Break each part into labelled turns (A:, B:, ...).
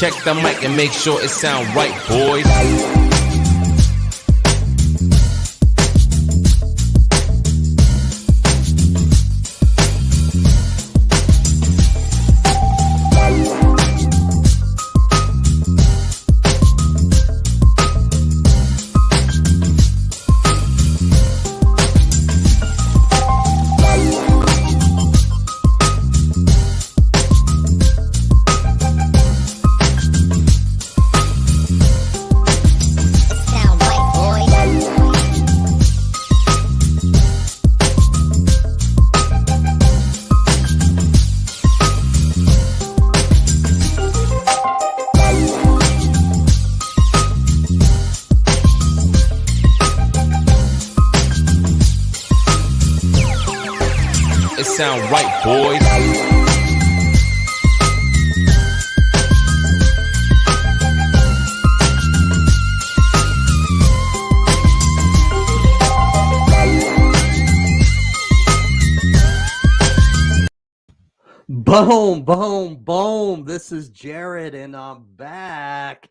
A: Check the mic and make sure it sound right, boys. It sound right, boys.
B: Boom, boom, boom. This is Jared and I'm back.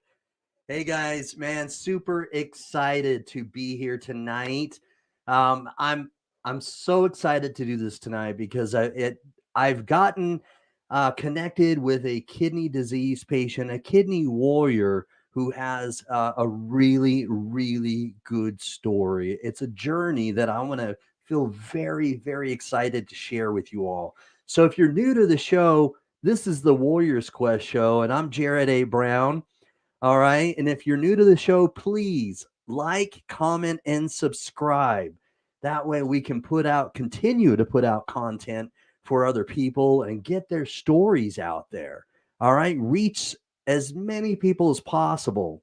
B: Hey guys, man, super excited to be here tonight. I'm so excited to do this tonight because I've gotten connected with a kidney disease patient, a kidney warrior who has a really, really good story. It's a journey that I want to feel very, very excited to share with you all. So if you're new to the show, this is the Warriors Quest show, and I'm Jared A. Brown. All right. And if you're new to the show, please like, comment, and subscribe. That way we can continue to put out content for other people and get their stories out there. All right. Reach as many people as possible.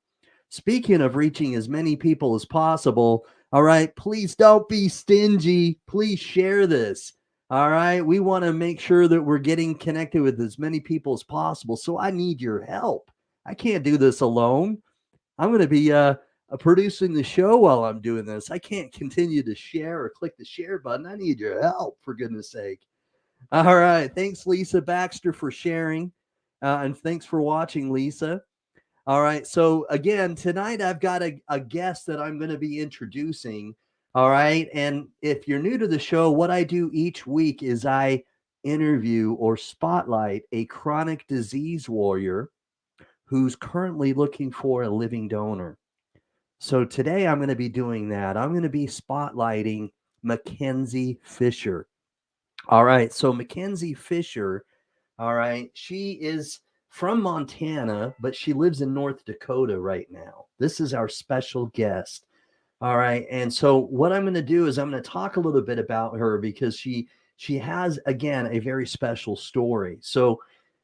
B: Speaking of reaching as many people as possible, all right, please don't be stingy. Please share this. All right. We want to make sure that we're getting connected with as many people as possible. So I need your help. I can't do this alone. I'm going to be producing the show while I'm doing this. I can't continue to share or click the share button. I need your help, for goodness sake. All right. Thanks, Lisa Baxter, for sharing. And thanks for watching, Lisa. All right. So, again, tonight I've got a guest that I'm going to be introducing. All right. And if you're new to the show, what I do each week is I interview or spotlight a chronic disease warrior who's currently looking for a living donor. So today I'm going to be doing that. I'm going to be spotlighting Mackenzie Fisher. All right. So Mackenzie Fisher, all right, she is from Montana, but she lives in North Dakota right now. This is our special guest. All right. And so what I'm going to do is I'm going to talk a little bit about her because she has, again, a very special story. So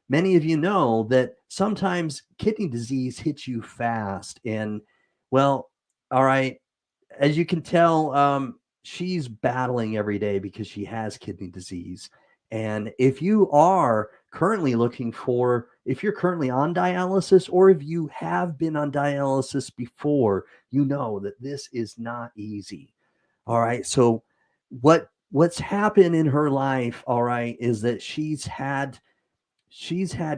B: many of you know that sometimes kidney disease hits you fast. And, well, all right, as you can tell, she's battling every day because she has kidney disease. And if you are currently if you're currently on dialysis, or if you have been on dialysis before, you know that this is not easy. All right. So what's happened in her life, all right, is that she's had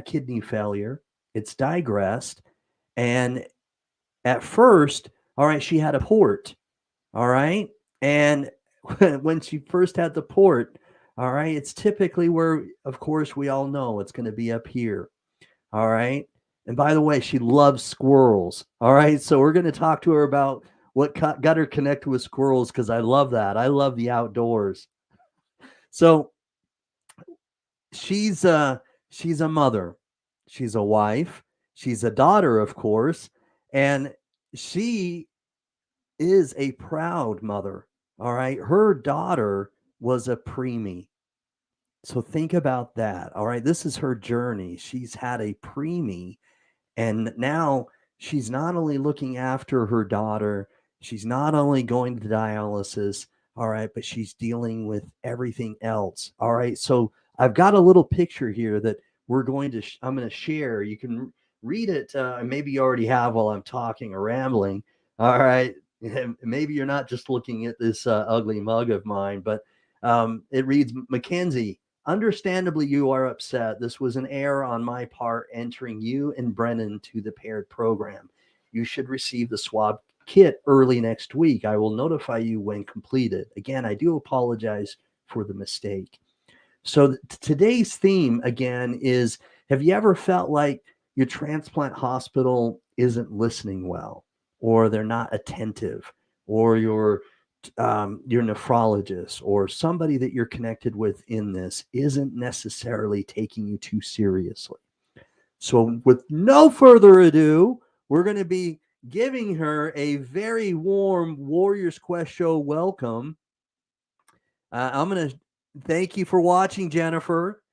B: kidney failure. It's digressed. And at first, all right, she had a port. All right. And when she first had the port, all right, it's typically where, of course, we all know it's going to be up here. All right. And by the way, she loves squirrels. All right. So we're going to talk to her about what got her connected with squirrels, because I love that. I love the outdoors. So she's a mother. She's a wife. She's a daughter, of course. And she is a proud mother. All right. Her daughter was a preemie. So think about that. All right. This is her journey. She's had a preemie, and now she's not only looking after her daughter, she's not only going to dialysis, all right, but she's dealing with everything else. All right. So I've got a little picture here that I'm going to share. You can read it. Maybe you already have while I'm talking or rambling. All right. Maybe you're not just looking at this ugly mug of mine, but it reads, Mackenzie, understandably, you are upset. This was an error on my part entering you and Brennan to the paired program. You should receive the swab kit early next week. I will notify you when completed. Again, I do apologize for the mistake. So today's theme again is, have you ever felt like your transplant hospital isn't listening well, or they're not attentive, or your nephrologist or somebody that you're connected with in this isn't necessarily taking you too seriously? So with no further ado, we're going to be giving her a very warm Warriors Quest show welcome. I'm going to thank you for watching, Jennifer.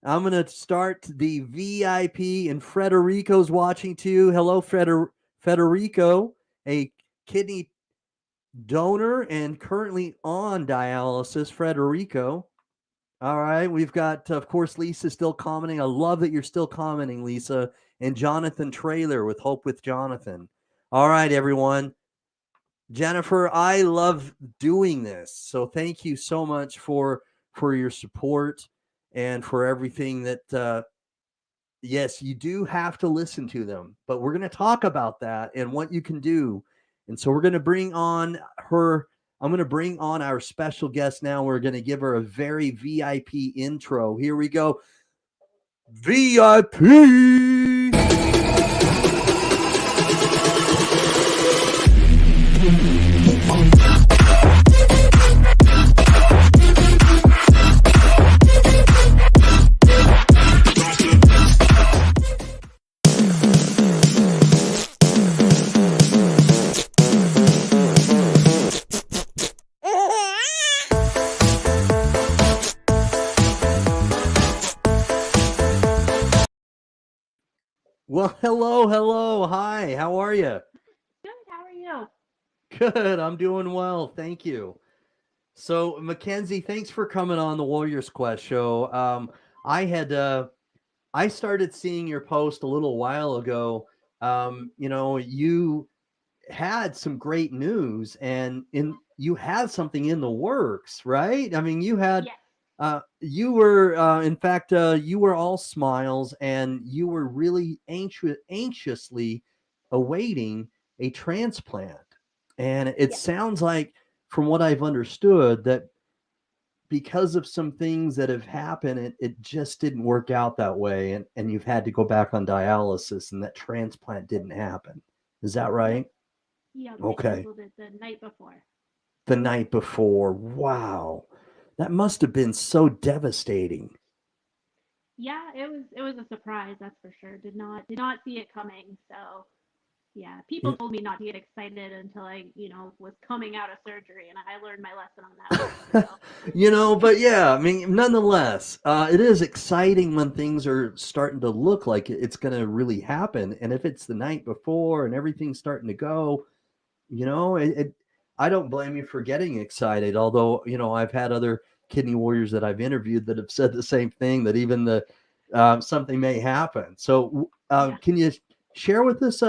B: I'm going to start the VIP, and Frederico's watching too. Hello, Federico, a kidney donor and currently on dialysis. Frederico. All right. We've got, of course, Lisa still commenting. I love that you're still commenting, Lisa. And Jonathan Trailer with Hope with Jonathan. All right, everyone. Jennifer, I love doing this. So thank you so much for your support and for everything that yes, you do have to listen to them, but we're going to talk about that and what you can do. And so we're going to bring on her. I'm going to bring on our special guest now. We're going to give her a very VIP intro. Here we go. VIP. Well, hello. Hi, how are you?
C: Good. How are you?
B: Good. I'm doing well. Thank you. So, Mackenzie, thanks for coming on the Warriors Quest show. I started seeing your post a little while ago. You had some great news, and you had something in the works, right? I mean,
C: Yes.
B: you were, in fact, you were all smiles, and you were really anxiously awaiting a transplant. And it
C: Yes.
B: sounds like, from what I've understood, that because of some things that have happened, it just didn't work out that way, and you've had to go back on dialysis, and that transplant didn't happen. Is that right?
C: Yep. They
B: Okay.
C: canceled it the night before.
B: The night before. Wow. That must have been so devastating.
C: Yeah, it was a surprise, that's for sure. Did not see it coming. So yeah, people told me not to get excited until I was coming out of surgery, and I learned my lesson on that one. So.
B: But yeah, I mean, nonetheless, it is exciting when things are starting to look like it's going to really happen. And if it's the night before and everything's starting to go, I don't blame you for getting excited. Although, I've had other kidney warriors that I've interviewed that have said the same thing, that even something may happen. So,
C: Yeah.
B: can you share with us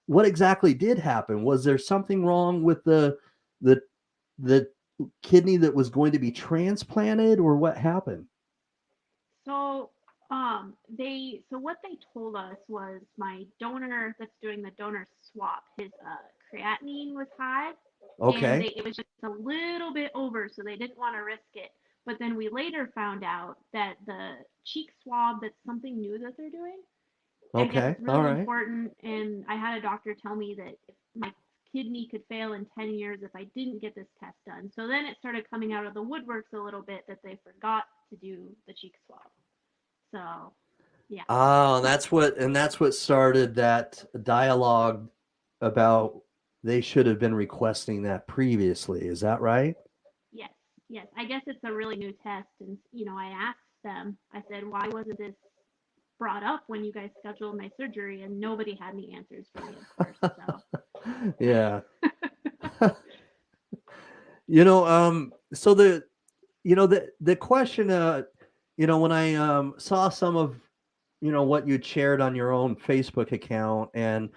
B: what exactly did happen? Was there something wrong with the the kidney that was going to be transplanted, or what happened?
C: So so what they told us was my donor that's doing the donor swap, his creatinine was high, and
B: Okay.
C: it was just a little bit over, so they didn't want to risk it. But then we later found out that the cheek swab, that's something new that they're doing. I guess
B: Okay.
C: it's
B: All
C: really
B: right.
C: important, and I had a doctor tell me that if my kidney could fail in 10 years if I didn't get this test done. So then it started coming out of the woodworks a little bit that they forgot to do the cheek swab. So, yeah.
B: Oh, that's what started that dialogue about they should have been requesting that previously. Is that right?
C: Yes, yes. I guess it's a really new test, and I asked them. I said, "Why wasn't this brought up when you guys scheduled my surgery?" And nobody had any answers for me, of course. So,
B: Yeah. So the question, when I saw some of what you'd shared on your own Facebook account, and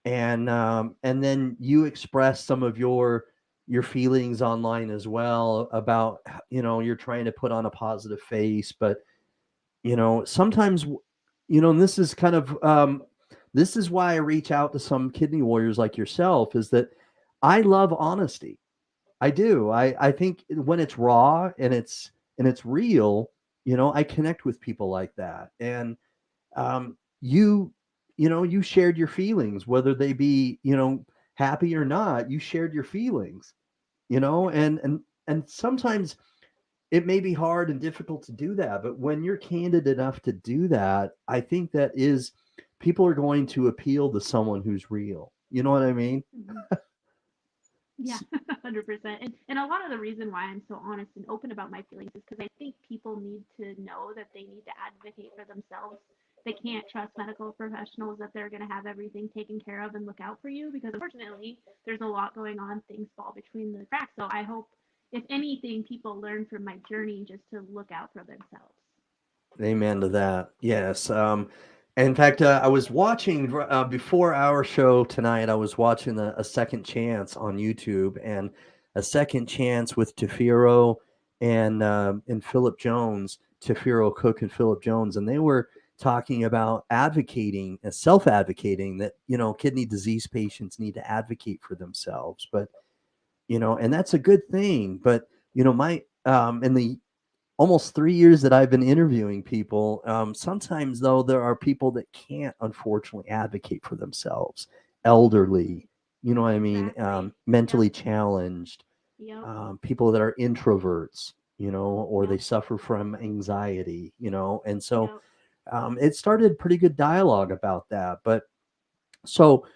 B: then you expressed some of your feelings online as well about, you're trying to put on a positive face, but sometimes, and this is kind of, this is why I reach out to some kidney warriors like yourself, is that I love honesty. I do. I think when it's raw and it's real, I connect with people like that. And you you shared your feelings, whether they be, happy or not. You shared your feelings, and sometimes it may be hard and difficult to do that, but when you're candid enough to do that, I think that is people are going to appeal to someone who's real. You know what I mean?
C: Mhm. Yeah, 100%. And a lot of the reason why I'm so honest and open about my feelings is because I think people need to know that they need to advocate for themselves. They can't trust medical professionals that they're going to have everything taken care of and look out for you because unfortunately, there's a lot going on. Things fall between the cracks. So I hope, if anything, people learn from my journey just to look out for themselves.
B: Amen to that. Yes. In fact, I was watching before our show tonight. I was watching a Second Chance on YouTube, and a Second Chance with Tafiro and Philip Jones, Tafiro Cook and Philip Jones, and they were talking about advocating and self-advocating that kidney disease patients need to advocate for themselves, but and that's a good thing. But my in the almost 3 years that I've been interviewing people, sometimes though there are people that can't unfortunately advocate for themselves, elderly, you know what I mean,
C: Exactly. Yep.
B: mentally challenged,
C: Yep.
B: people that are introverts, or they
C: Yep.
B: suffer from anxiety, and so
C: Yep.
B: it started pretty good dialogue about that. But so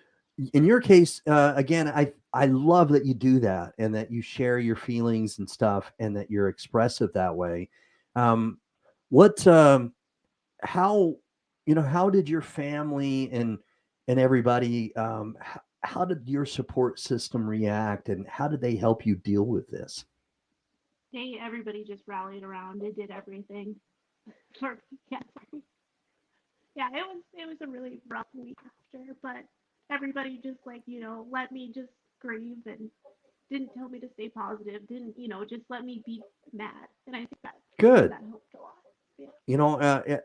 B: in your case, again, I love that you do that and that you share your feelings and stuff and that you're expressive that way. Um, what how how did your family and everybody, how did your support system react, and how did they help you deal with this?
C: Everybody just rallied around. They did everything. For yeah, sorry. Yeah, it was a really rough week after, but everybody just like, let me just grieve and didn't tell me to stay positive, didn't, just let me be mad. And I think
B: Good.
C: that helped a lot. Yeah.
B: you know uh,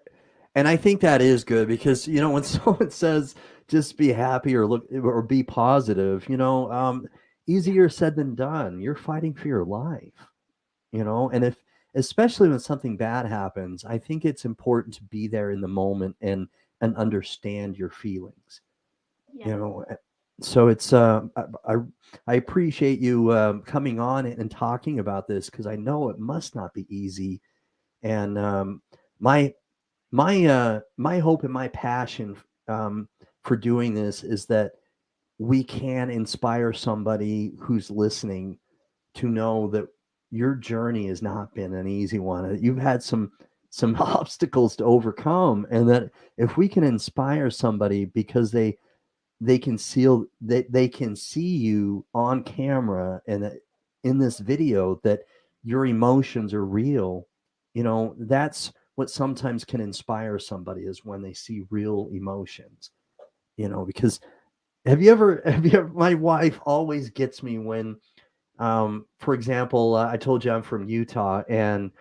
B: and I think that is good because when someone says just be happy or look or be positive,
C: Yeah.
B: easier said than done. You're fighting for your life, and if especially when something bad happens, I think it's important to be there in the moment and understand your feelings, you
C: Yes.
B: know. So it's I appreciate you coming on and talking about this because I know it must not be easy. And my my hope and my passion for doing this is that we can inspire somebody who's listening to know that your journey has not been an easy one. You've had some obstacles to overcome, and that if we can inspire somebody because they can see you on camera and in this video that your emotions are real, that's what sometimes can inspire somebody is when they see real emotions, because have you ever my wife always gets me when for example, I told you I'm from Utah, and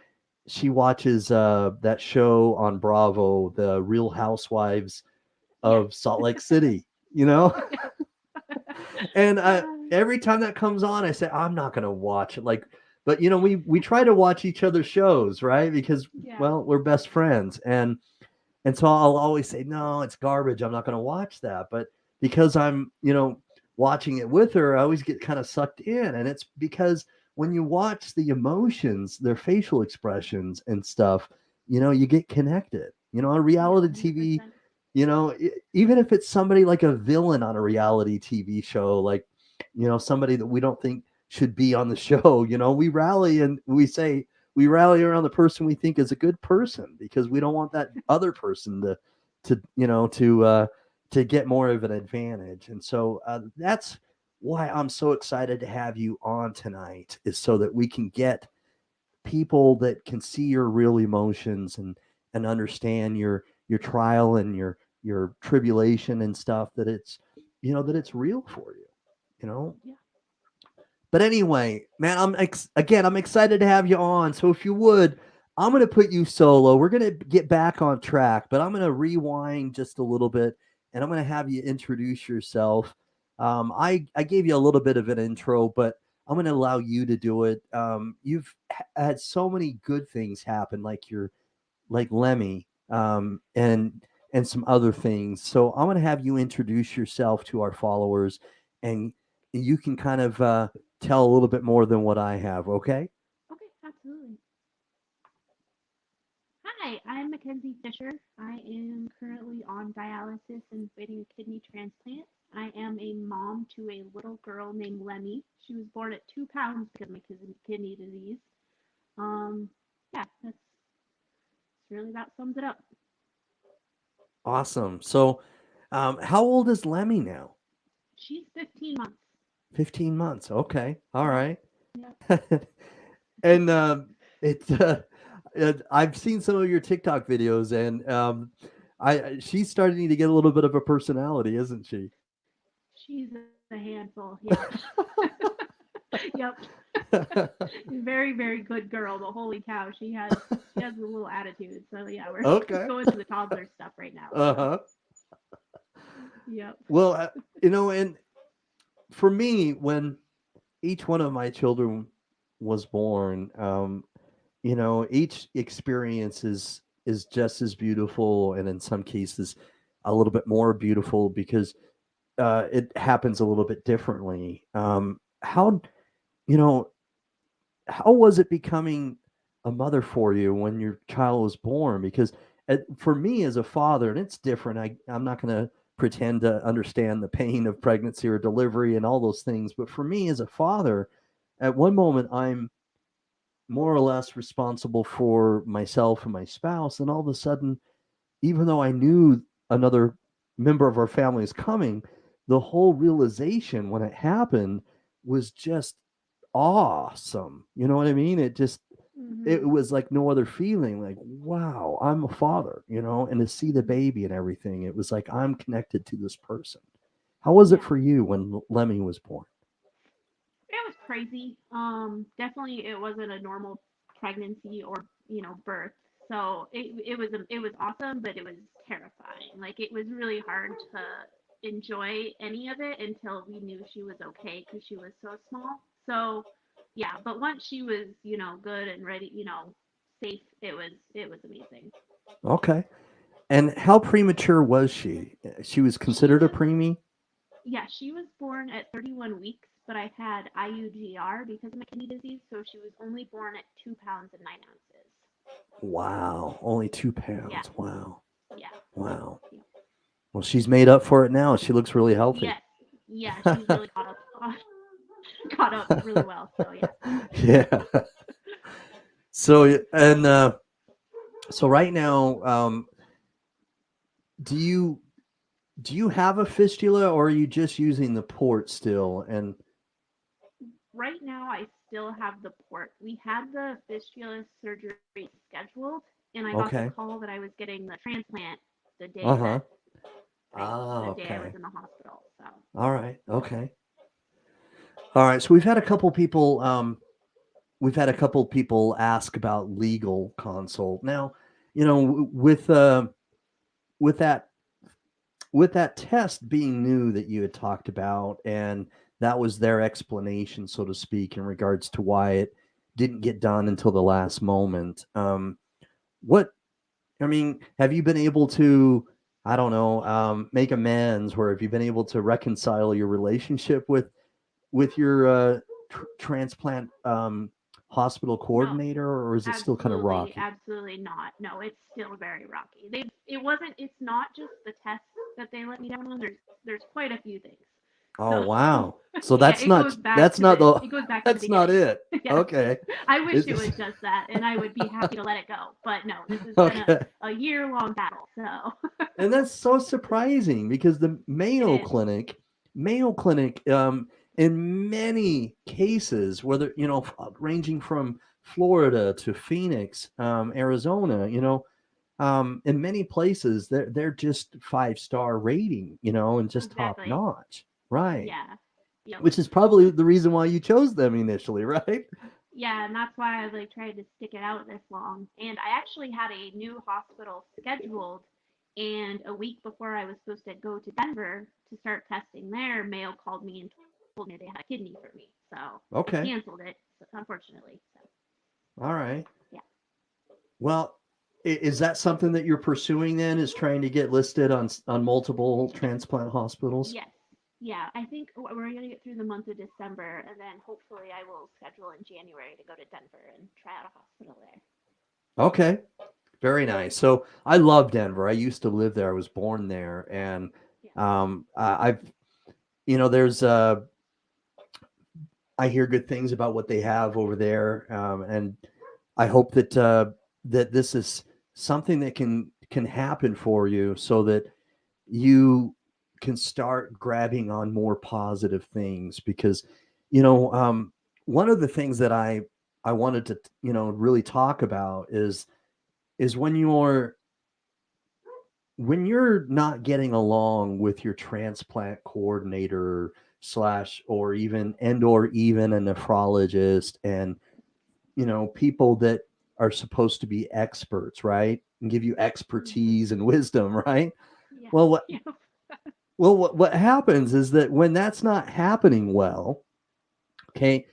B: she watches that show on Bravo, The Real Housewives
C: Yes.
B: of Salt Lake City, you know?
C: Yes.
B: And
C: Uh,
B: every time that comes on, I say, I'm not going to watch it. Like, but we try to watch each other's shows, right? Because,
C: yeah.
B: well, we're best friends. And so I'll always say, no, it's garbage. I'm not going to watch that. But because I'm, watching it with her, I always get kind of sucked in. And it's because when you watch the emotions, their facial expressions and stuff, you get connected. On
C: Yeah,
B: reality TV,
C: 100%.
B: even if it's somebody like a villain on a reality TV show, like, somebody that we don't think should be on the show, we rally and we rally around the person we think is a good person because we don't want that other person to get more of an advantage. And so that's why I'm so excited to have you on tonight, is so that we can get people that can see your real emotions and understand your trial and your tribulation and stuff, that it's that it's real for you, you know
C: Yeah.
B: But anyway, man, I'm excited to have you on. So if you would, I'm going to put you solo. We're going to get back on track, but I'm going to rewind just a little bit, and I'm going to have you introduce yourself. I gave you a little bit of an intro, but I'm going to allow you to do it. You've had so many good things happen, like Lemmy, and some other things. So I'm going to have you introduce yourself to our followers, and you can kind of tell a little bit more than what I have. Okay.
C: Okay, absolutely. Hi, I'm Mackenzie Fisher. I am currently on dialysis and waiting a kidney transplant. I am a mom to a little girl named Lemmy. She was born at 2 pounds because of my kidney disease. Um, yeah, that's really about sums it up.
B: Awesome. So, how old is Lemmy now?
C: She's 15 months.
B: 15 months. Okay. All
C: Yep,
B: right.
C: yep.
B: And it's I've seen some of your TikTok videos, and she's starting to get a little bit of a personality, isn't she?
C: She's a handful. Yep. Yep. Very, very good girl, but holy cow, she has a little attitude. So yeah, we're
B: Okay.
C: going through the toddler stuff right now. So
B: Uh-huh.
C: yep.
B: Well, and for me, when each one of my children was born, each experience is just as beautiful, and in some cases, a little bit more beautiful because it happens a little bit differently. You know, how was it becoming a mother for you when your child was born? Because for me as a father, and it's different. I'm not going to pretend to understand the pain of pregnancy or delivery and all those things. But for me as a father, at one moment, I'm more or less responsible for myself and my spouse. And all of a sudden, even though I knew another member of our family is coming, the whole realization when it happened was just awesome. You know what I mean? It
C: Hmm.
B: was like no other feeling. Like, wow, I'm a father, and to see the baby and everything, it was like I'm connected to this person. How was it
C: Yeah,
B: for you when Lemmy was born?
C: it was crazy. Definitely it wasn't a normal pregnancy or birth. So it was awesome, but it was terrifying. Like it was really hard to enjoy any of it until we knew she was okay because she was so small. So yeah, but once she was good and ready, safe, it was amazing.
B: Okay. And how premature was she? She was
C: She
B: considered a
C: was
B: preemie?
C: Yeah, she was born at 31 weeks, but I had IUGR because of my kidney disease, so she was only born at 2 pounds and 9 ounces.
B: Wow, only two
C: Yeah,
B: pounds. Wow.
C: yeah,
B: Wow.
C: yeah.
B: Well, she's made up for it now. She looks really healthy.
C: Yes, yeah, she's really caught up, caught up really well. So yeah.
B: Yeah. So and so right now, do you do you have a fistula, or are you just using the port still? And
C: Right now, I still have the port. We had the fistula surgery scheduled, and I got the
B: okay.
C: call that I was getting the transplant the day that
B: Uh-huh.
C: I
B: Ah,
C: the day I was
B: okay.
C: in the hospital. So
B: All right. Okay. All right. So we've had a couple people ask about legal consult. Now, with that with that test being new that you had talked about, and that was their explanation, so to speak, in regards to why it didn't get done until the last moment. What I mean, have you been able to, I don't know, make amends, or have you been able to reconcile your relationship with your transplant hospital
C: no,
B: coordinator, or is it still kind of
C: absolutely,
B: rocky?
C: absolutely not. No, it's still very rocky. It wasn't. It's not just the test that they let me down on. There's quite a few things.
B: Oh
C: So
B: wow! So
C: yeah, it goes back
B: that's
C: to
B: not
C: the
B: the
C: it goes back to the
B: that's not
C: beginning.
B: it.
C: Yes,
B: Okay,
C: I wish it
B: it's
C: was just that, and I would be happy to let it go. But no, this has been
B: okay.
C: a year long battle. So
B: And that's so surprising because the
C: it
B: Mayo
C: is.
B: Clinic, Mayo Clinic, in many cases, whether ranging from Florida to Phoenix, Arizona, in many places they're just 5-star rating, and just top
C: Exactly.
B: notch, right?
C: Yeah. Yep.
B: which is probably the reason why you chose them initially, right?
C: Yeah, and that's why I like tried to stick it out this long. And I actually had a new hospital scheduled, and a week before I was supposed to go to Denver to start testing there, Mayo called me and told me they had a kidney for me. So I
B: Okay.
C: canceled it, unfortunately. So
B: All right.
C: yeah.
B: Well, is that something that you're pursuing then? Is trying to get listed on multiple transplant hospitals?
C: Yes. Yeah, I think we're going to get through the month of December, and then hopefully I will schedule in January to go to Denver and try out a hospital there.
B: Okay. Very nice. So I love Denver. I used to live there. I was born there, and
C: Yeah.
B: I've, there's I hear good things about what they have over there, and I hope that that this is something that can happen for you, so that you can start grabbing on more positive things. Because, one of the things that I wanted to really talk about is when you're not getting along with your transplant coordinator slash or even a nephrologist, and people that are supposed to be experts, right, and give you expertise and wisdom, right?
C: Yeah.
B: well what
C: Yeah.
B: what happens is that when that's not happening well, okay,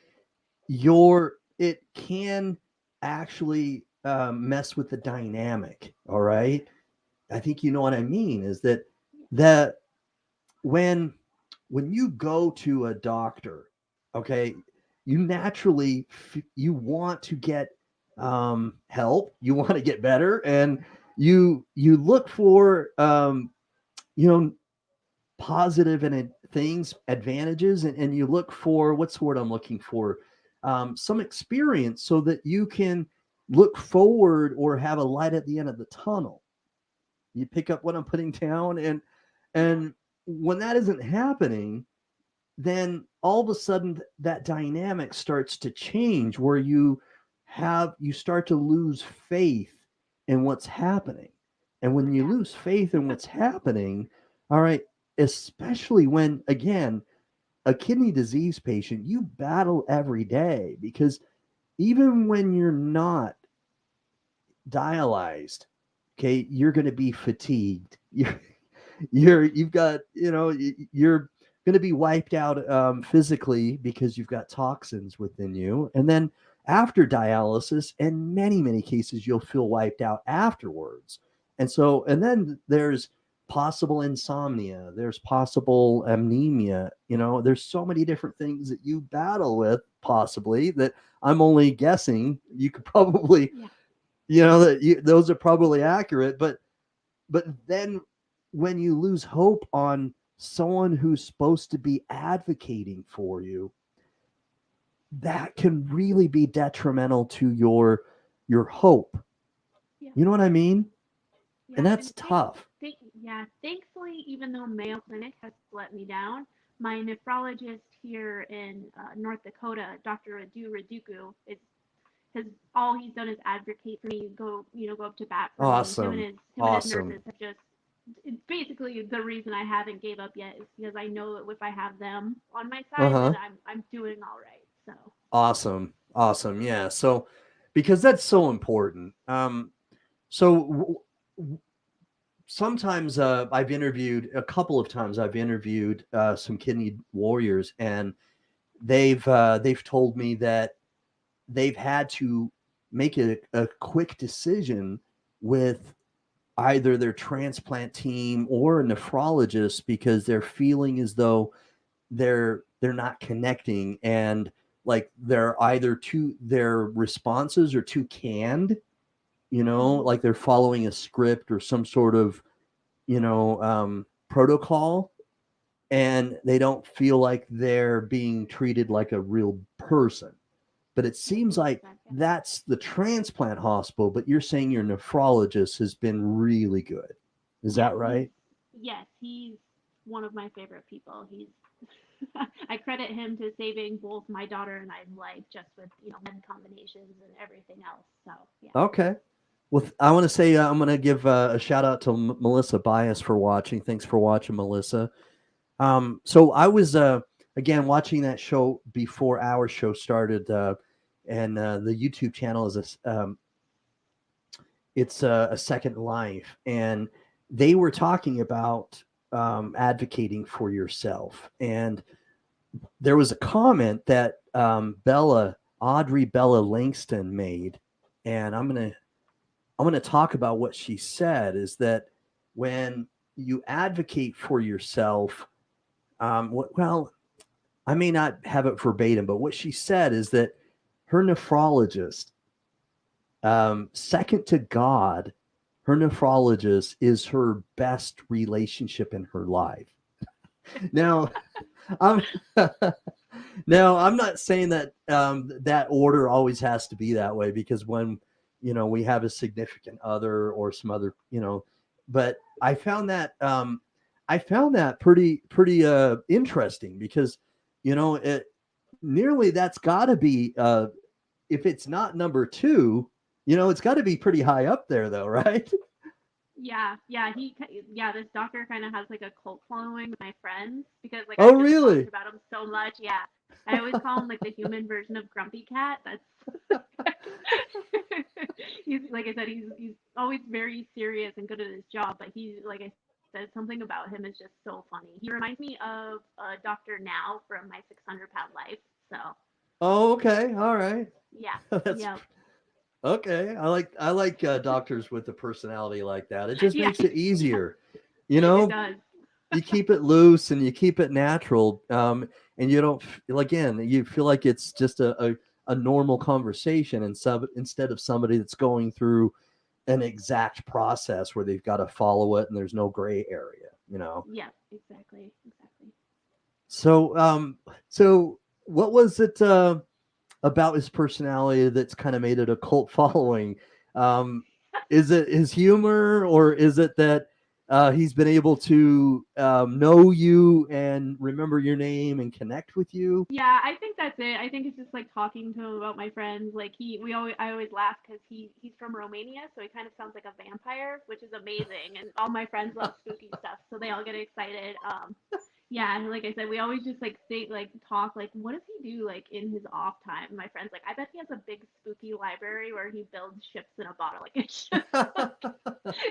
B: it can actually mess with the dynamic. All right, I think you know what I mean. Is that when you go to a doctor, okay, you naturally you want to get help, you want to get better, and you look for you know positive and things, advantages, and you look for, what's the word I'm looking for, some experience, so that you can look forward or have a light at the end of the tunnel. You pick up what I'm putting down, and when that isn't happening, then all of a sudden that dynamic starts to change, where you start to lose faith in what's happening. And when you
C: Yeah.
B: lose faith in what's happening, all right, especially when, again, a kidney disease patient, you battle every day, because even when you're not dialyzed, okay, you're going to be fatigued. You've got, you're going to be wiped out physically, because you've got toxins within you. And then after dialysis, in many cases, you'll feel wiped out afterwards. And then there's possible insomnia, there's possible anemia, there's so many different things that you battle with, possibly, that I'm only guessing. You could probably,
C: Yeah.
B: those are probably accurate. But then when you lose hope on someone who's supposed to be advocating for you, that can really be detrimental to your hope.
C: Yeah.
B: You know what I mean? And
C: Yeah.
B: that's
C: And
B: tough.
C: yeah, thankfully, even though Mayo Clinic has let me down, my nephrologist here in North Dakota, Dr. Radu Raduku, is has all he's done is advocate for me, go up to bat for me.
B: Awesome.
C: Him and his
B: Awesome.
C: nurses have just, it's basically the reason I haven't gave up yet is because I know that if I have them on my side, then
B: Uh-huh.
C: I'm doing all right. So
B: Awesome. Awesome. Yeah. So, because that's so important. So sometimes I've interviewed a couple of times. I've interviewed some kidney warriors, and they've told me that they've had to make a quick decision with either their transplant team or a nephrologist, because they're feeling as though they're not connecting, and like they're either too their responses are too canned, like they're following a script or some sort of protocol, and they don't feel like they're being treated like a real person. But it
C: yeah,
B: seems like
C: 100%. Yeah.
B: that's the transplant hospital, but you're saying your nephrologist has been really good. Is
C: Yeah,
B: that right?
C: he's one of my favorite people. He's I credit him to saving both my daughter and I's life just with med combinations and everything else. So yeah.
B: Okay. Well, I want to say I'm going to give a shout out to Melissa Bias for watching. Thanks for watching, Melissa. So again, watching that show before our show started, and the YouTube channel is it's a Second Life, and they were talking about advocating for yourself, and there was a comment that Audrey Bella Langston made, and I'm gonna talk about what she said. Is that when you advocate for yourself, well, I may not have it verbatim, but what she said is that her nephrologist, second to God, her nephrologist is her best relationship in her life. Now, I'm now I'm not saying that that order always has to be that way, because when we have a significant other or some other but I found that pretty interesting, because it nearly that's got to be if it's not number two, it's got to be pretty high up there though, right?
C: Yeah, this doctor kind of has like a cult following with my friends because like I
B: Oh,
C: just talked
B: really?
C: about him so much. Yeah, I always call him like the human version of Grumpy Cat. That's he's like I said, he's always very serious and good at his job, but he like I said, something about him is just so funny. He reminds me of Doctor Now from My 600-Pound Life. So
B: Oh, okay, all right.
C: yeah,
B: That's
C: yeah,
B: okay. I like doctors with a personality like that. It just
C: yeah,
B: makes it easier. You
C: it
B: know,
C: does.
B: you keep it loose and you keep it natural. And you don't again, you feel like it's just a normal conversation, and instead of somebody that's going through an exact process where they've got to follow it and there's no gray area.
C: Yeah, exactly.
B: So what was it about his personality that's kind of made it a cult following? Um, is it his humor, or is it that he's been able to know you and remember your name and connect with you?
C: Yeah, I think that's it. I think it's just like talking to him about my friends. Like I always laugh because he's from Romania, so he kind of sounds like a vampire, which is amazing. And all my friends love spooky stuff, so they all get excited. Yeah, and like I said, we always just like talk like, what does he do like in his off time? And my friends like, I bet he has a big spooky library where he builds ships in a bottle. Like it's just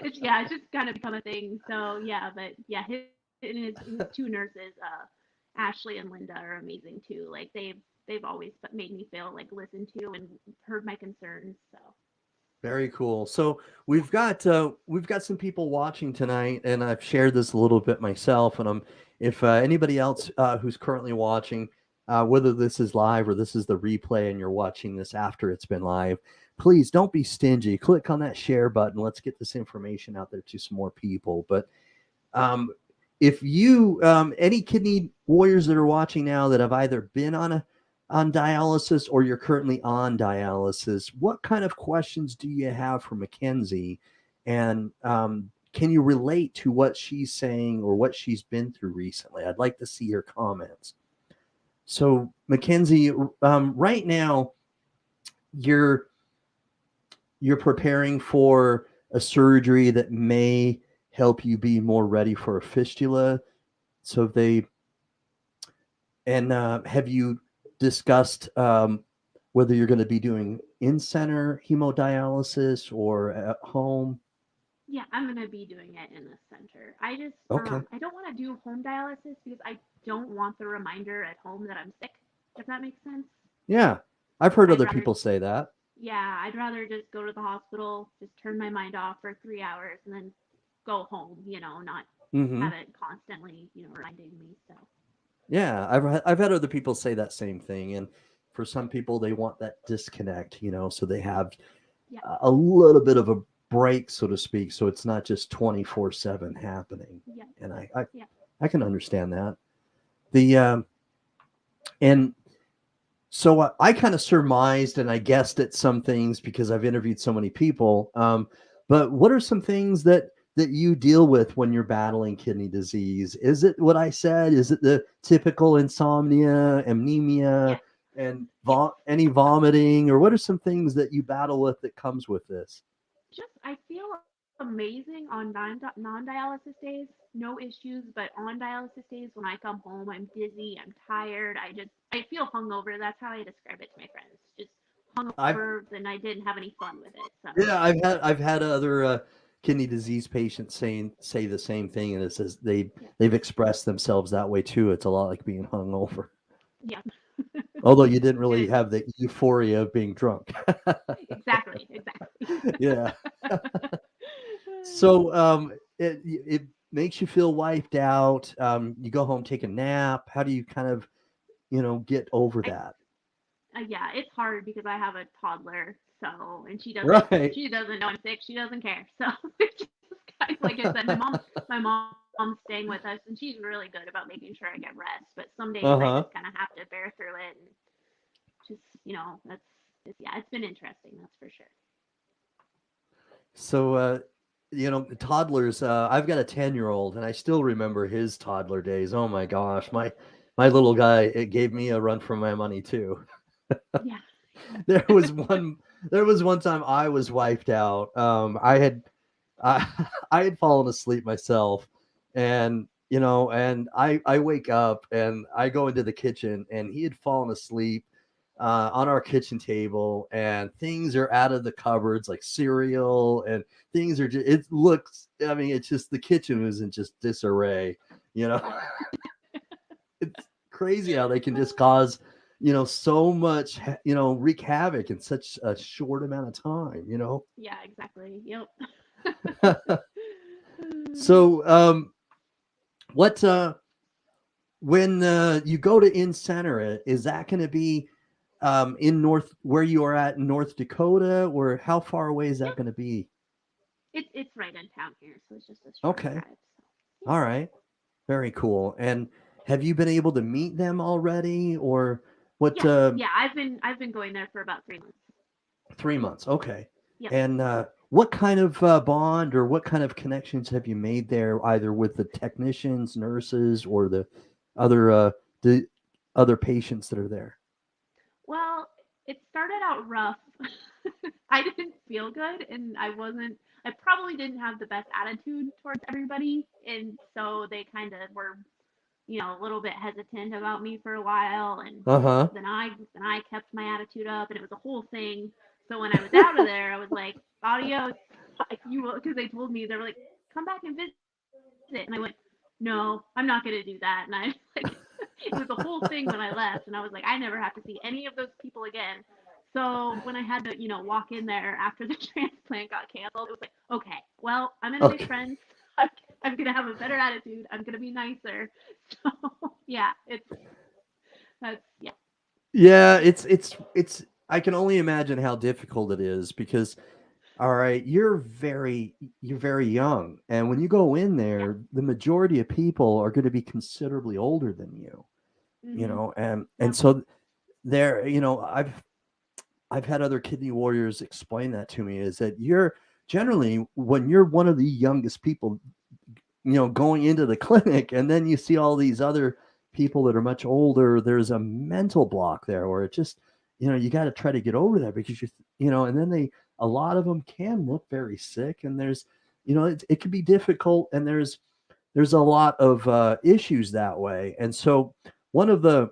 C: it's just kind of become a thing. So yeah, but yeah, his two nurses, Ashley and Linda, are amazing too. Like they've always made me feel like listened to and heard my concerns. So
B: Very cool. So we've got some people watching tonight, and I've shared this a little bit myself. And if anybody else who's currently watching, whether this is live or this is the replay, and you're watching this after it's been live, please don't be stingy. Click on that share button. Let's get this information out there to some more people. But um, if you any kidney warriors that are watching now that have either been on dialysis or you're currently on dialysis, what kind of questions do you have for Mackenzie? And can you relate to what she's saying or what she's been through recently? I'd like to see your comments. So, Mackenzie, right now you're preparing for a surgery that may help you be more ready for a fistula. So have you discussed whether you're going to be doing in-center hemodialysis or at home?
C: yeah, I'm gonna be doing it in the center. I just
B: Okay.
C: I don't want to do home dialysis because I don't want the reminder at home that I'm sick. If that makes sense.
B: Yeah. I've heard
C: I'd
B: other
C: rather
B: people say that.
C: yeah, I'd rather just go to the hospital, just turn my mind off for 3 hours, and then go home. Not
B: Hmm.
C: have it constantly, reminding me. So
B: Yeah. I've had other people say that same thing. And for some people, they want that disconnect, so they have
C: yeah,
B: a little bit of a break, so to speak. So it's not just 24/7 happening.
C: yeah,
B: And
C: yeah,
B: I can understand that. The and so I kind of surmised and I guessed at some things because I've interviewed so many people. But what are some things that you deal with when you're battling kidney disease? Is it what I said? Is it the typical insomnia, anemia,
C: yeah,
B: and
C: yeah.
B: any vomiting, or what are some things that you battle with that comes with this?
C: I feel amazing on non-dialysis days, no issues. But on dialysis days, when I come home, I'm dizzy, I'm tired. I feel hungover. That's how I describe it to my friends. Just
B: I've
C: hungover, and I didn't have any fun with it. So
B: Yeah, I've had other kidney disease patients say the same thing, and it says
C: yeah,
B: they've expressed themselves that way too. It's a lot like being hungover,
C: yeah,
B: although you didn't
C: it
B: really
C: is
B: have the euphoria of being drunk.
C: exactly.
B: Yeah. So it makes you feel wiped out. You go home, take a nap. How do you kind of get over
C: I
B: that?
C: Yeah, it's hard because I have a toddler, so and
B: Right.
C: she doesn't know I'm sick. She doesn't care. So it's just kind of like I said, my mom's staying with us, and she's really good about making sure I get rest. But some days I
B: Uh-huh.
C: just kind of have to bear through it, and just it's been interesting, that's for sure.
B: So, toddlers. I've got a 10-year-old, and I still remember his toddler days. Oh my gosh, my little guy. It gave me a run for my money too.
C: Yeah,
B: There was one. There was one time I was wiped out. I, I had fallen asleep myself, and I wake up and I go into the kitchen, and he had fallen asleep on our kitchen table, and things are out of the cupboards like cereal, and things are just. It looks. I mean, it's just the kitchen was in just disarray. You know, it's crazy how they can just cause so much wreak havoc in such a short amount of time.
C: yeah, exactly. Yep.
B: So what when you go to in center it, is that going to be in north where you are at in North Dakota, or how far away is that
C: Yep.
B: going to be?
C: It's right in town here, so it's just a short
B: Okay.
C: drive. So yeah.
B: All right. Very cool. And have you been able to meet them already, or what?
C: Yes, yeah, I've been going there for about 3 months.
B: 3 months. Okay.
C: Yep.
B: And what kind of bond or what kind of connections have you made there, either with the technicians, nurses, or other uh, the other patients that are there?
C: Well, it started out rough. I didn't feel good, and I probably didn't have the best attitude towards everybody, and so they kind of were, a little bit hesitant about me for a while, and
B: Uh huh.
C: then I kept my attitude up, and it was a whole thing. So when I was out of there, I was like, adios, because they told me, they were like, come back and visit, and I went, no, I'm not gonna do that, and I like, it was a whole thing when I left, and I was like, I never have to see any of those people again. So when I had to, walk in there after the transplant got canceled, it was like, okay, well, I'm gonna make
B: Okay.
C: friends. I'm, I'm gonna have a better attitude. I'm gonna be nicer. So yeah, yeah,
B: Yeah, it's. I can only imagine how difficult it is because, all right, you're very young, and when you go in
C: yeah,
B: there, the majority of people are going to be considerably older than you.
C: mhm,
B: And
C: yep,
B: so there, I've had other kidney warriors explain that to me is that you're generally when you're one of the youngest people, going into the clinic, and then you see all these other people that are much older, there's a mental block there where it just, you got to try to get over that because and then a lot of them can look very sick, and there's, it can be difficult, and there's a lot of issues that way. And so one of the,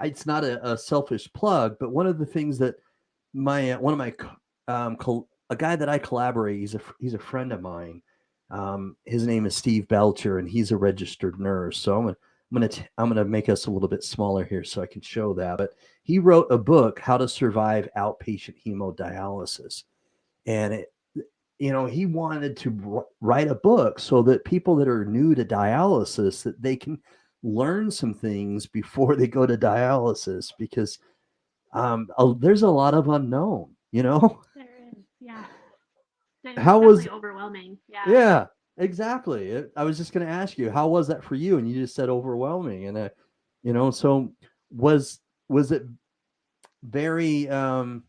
B: it's not a selfish plug, but one of the things that my one of my a guy that I collaborate. He's a friend of mine. His name is Steve Belcher, and he's a registered nurse. So I'm gonna make us a little bit smaller here so I can show that. But he wrote a book, How to Survive Outpatient Hemodialysis, and he wanted to write a book so that people that are new to dialysis that they can learn some things before they go to dialysis because there's a lot of unknown.
C: there is, yeah, it's
B: How
C: definitely
B: was
C: overwhelming, yeah.
B: Yeah, exactly. I was just going to ask you, how was that for you? And you just said overwhelming. And so was was it very kind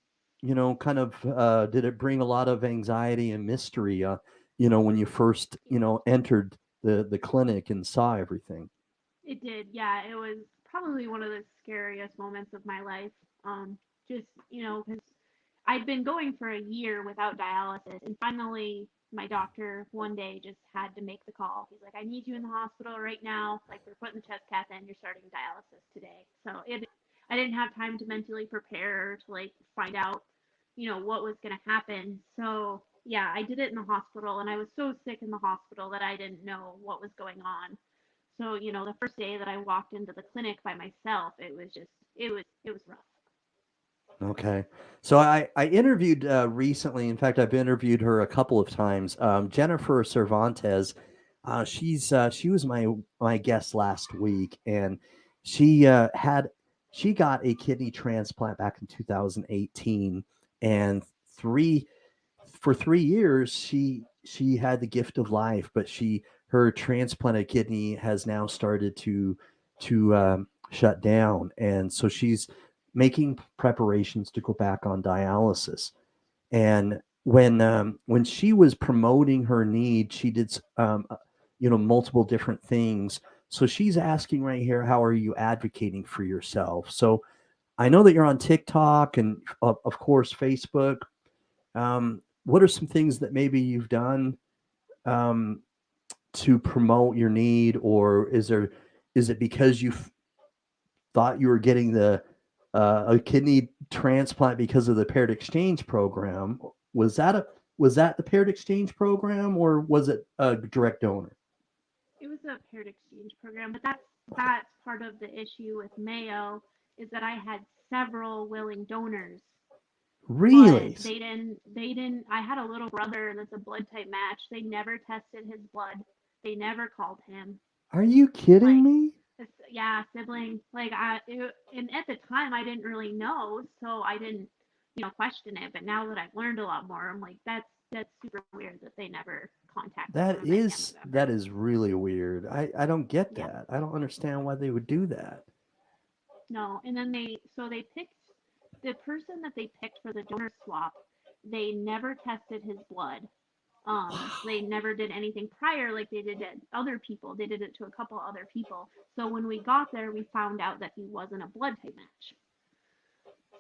B: of did it bring a lot of anxiety and mystery when you first, entered the clinic and saw everything?
C: It did, yeah. It was probably one of the scariest moments of my life. Just, because I'd been going for a year without dialysis, and finally, my doctor one day just had to make the call. He's like, I need you in the hospital right now. Like, we're putting the chest cath in. You're starting dialysis today. So I didn't have time to mentally prepare to like find out, what was going to happen. So yeah, I did it in the hospital, and I was so sick in the hospital that I didn't know what was going on. So, the first day that I walked into the clinic by myself, it was rough.
B: Okay. So I interviewed recently. In fact, I've interviewed her a couple of times. Jennifer Cervantes. She was my guest last week, and she she got a kidney transplant back in 2018, and three for 3 years she had the gift of life, but her transplanted kidney has now started to shut down, and so she's making preparations to go back on dialysis. And when she was promoting her need, she did multiple different things. So she's asking right here, how are you advocating for yourself? So I know that you're on TikTok and of course Facebook. What are some things that maybe you've done um, to promote your need, or is it because you thought you were getting a kidney transplant because of the paired exchange program? Was that the paired exchange program, or was it a direct donor?
C: It was a paired exchange program, but that's part of the issue with Mayo is that I had several willing donors, but
B: Really?
C: they didn't. I had a little brother that's a blood type match. They never tested his blood. They never called him.
B: Are you kidding
C: Like,
B: me?
C: yeah, sibling. Like and at the time I didn't really know, so I didn't, question it. But now that I've learned a lot more, I'm like, that's super weird that they never contacted one
B: That
C: of my family
B: is that
C: members.
B: is really weird. I don't get
C: Yeah.
B: that. I don't understand why they would do that.
C: No, and then they picked the person that they picked for the donor swap. They never tested his blood. They
B: Wow.
C: never did anything prior like they did to other people. They did it to a couple other people. So when we got there, we found out that he wasn't a blood type match.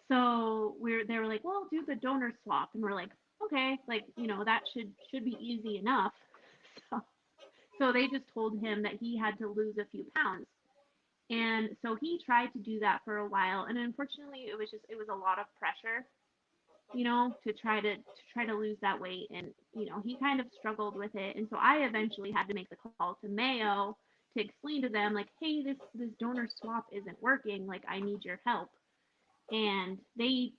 C: So they were like, well, do the donor swap, and we're like, okay, like that should be easy enough. So, so they just told him that he had to lose a few pounds. And so he tried to do that for a while, and unfortunately, it was a lot of pressure, to try to lose that weight, and he kind of struggled with it. And so I eventually had to make the call to Mayo to explain to them like, hey, this donor swap isn't working. Like, I need your help. And they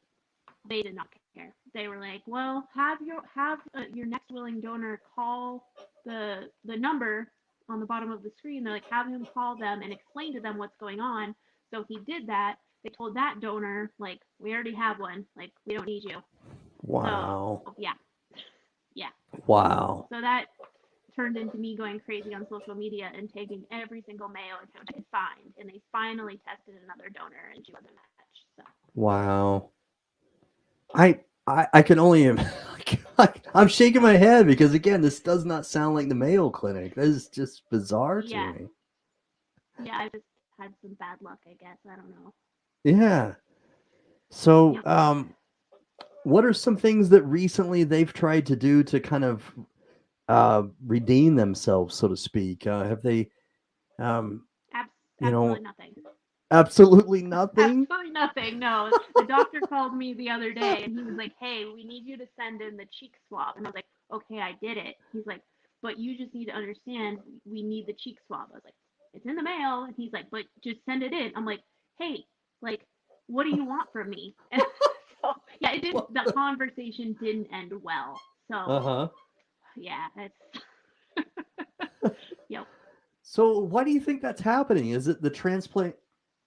C: did not care. They were like, well, have your next willing donor call the number on the bottom of the screen. They're like, have him call them and explain to them what's going on. So he did that. They told that donor, like, we already have one. Like, we don't need you. So
B: Wow.
C: yeah, yeah.
B: Wow.
C: So that turned into me going crazy on social media and taking every single Mayo account I could find, and they finally tested another donor, and she wasn't a match. So
B: Wow. I can only I'm shaking my head because again, this does not sound like the Mayo Clinic. This is just bizarre to
C: yeah,
B: me.
C: yeah. I just had some bad luck, I guess. I don't know.
B: Yeah. So,
C: Yep.
B: what are some things that recently they've tried to do to kind of redeem themselves, so to speak? Have they, um, you
C: Absolutely
B: know,
C: nothing.
B: absolutely nothing?
C: Absolutely nothing. No. The doctor called me the other day and he was like, hey, we need you to send in the cheek swab. And I was like, okay, I did it. He's like, but you just need to understand we need the cheek swab. I was like, it's in the mail. And he's like, but just send it in. I'm like, hey, like, what do you want from me? And so, yeah, it didn't,
B: What
C: the
B: the?
C: conversation didn't end well.
B: Uh
C: So,
B: huh.
C: yeah, it's, yep.
B: So, why do you think that's happening? Is it the transplant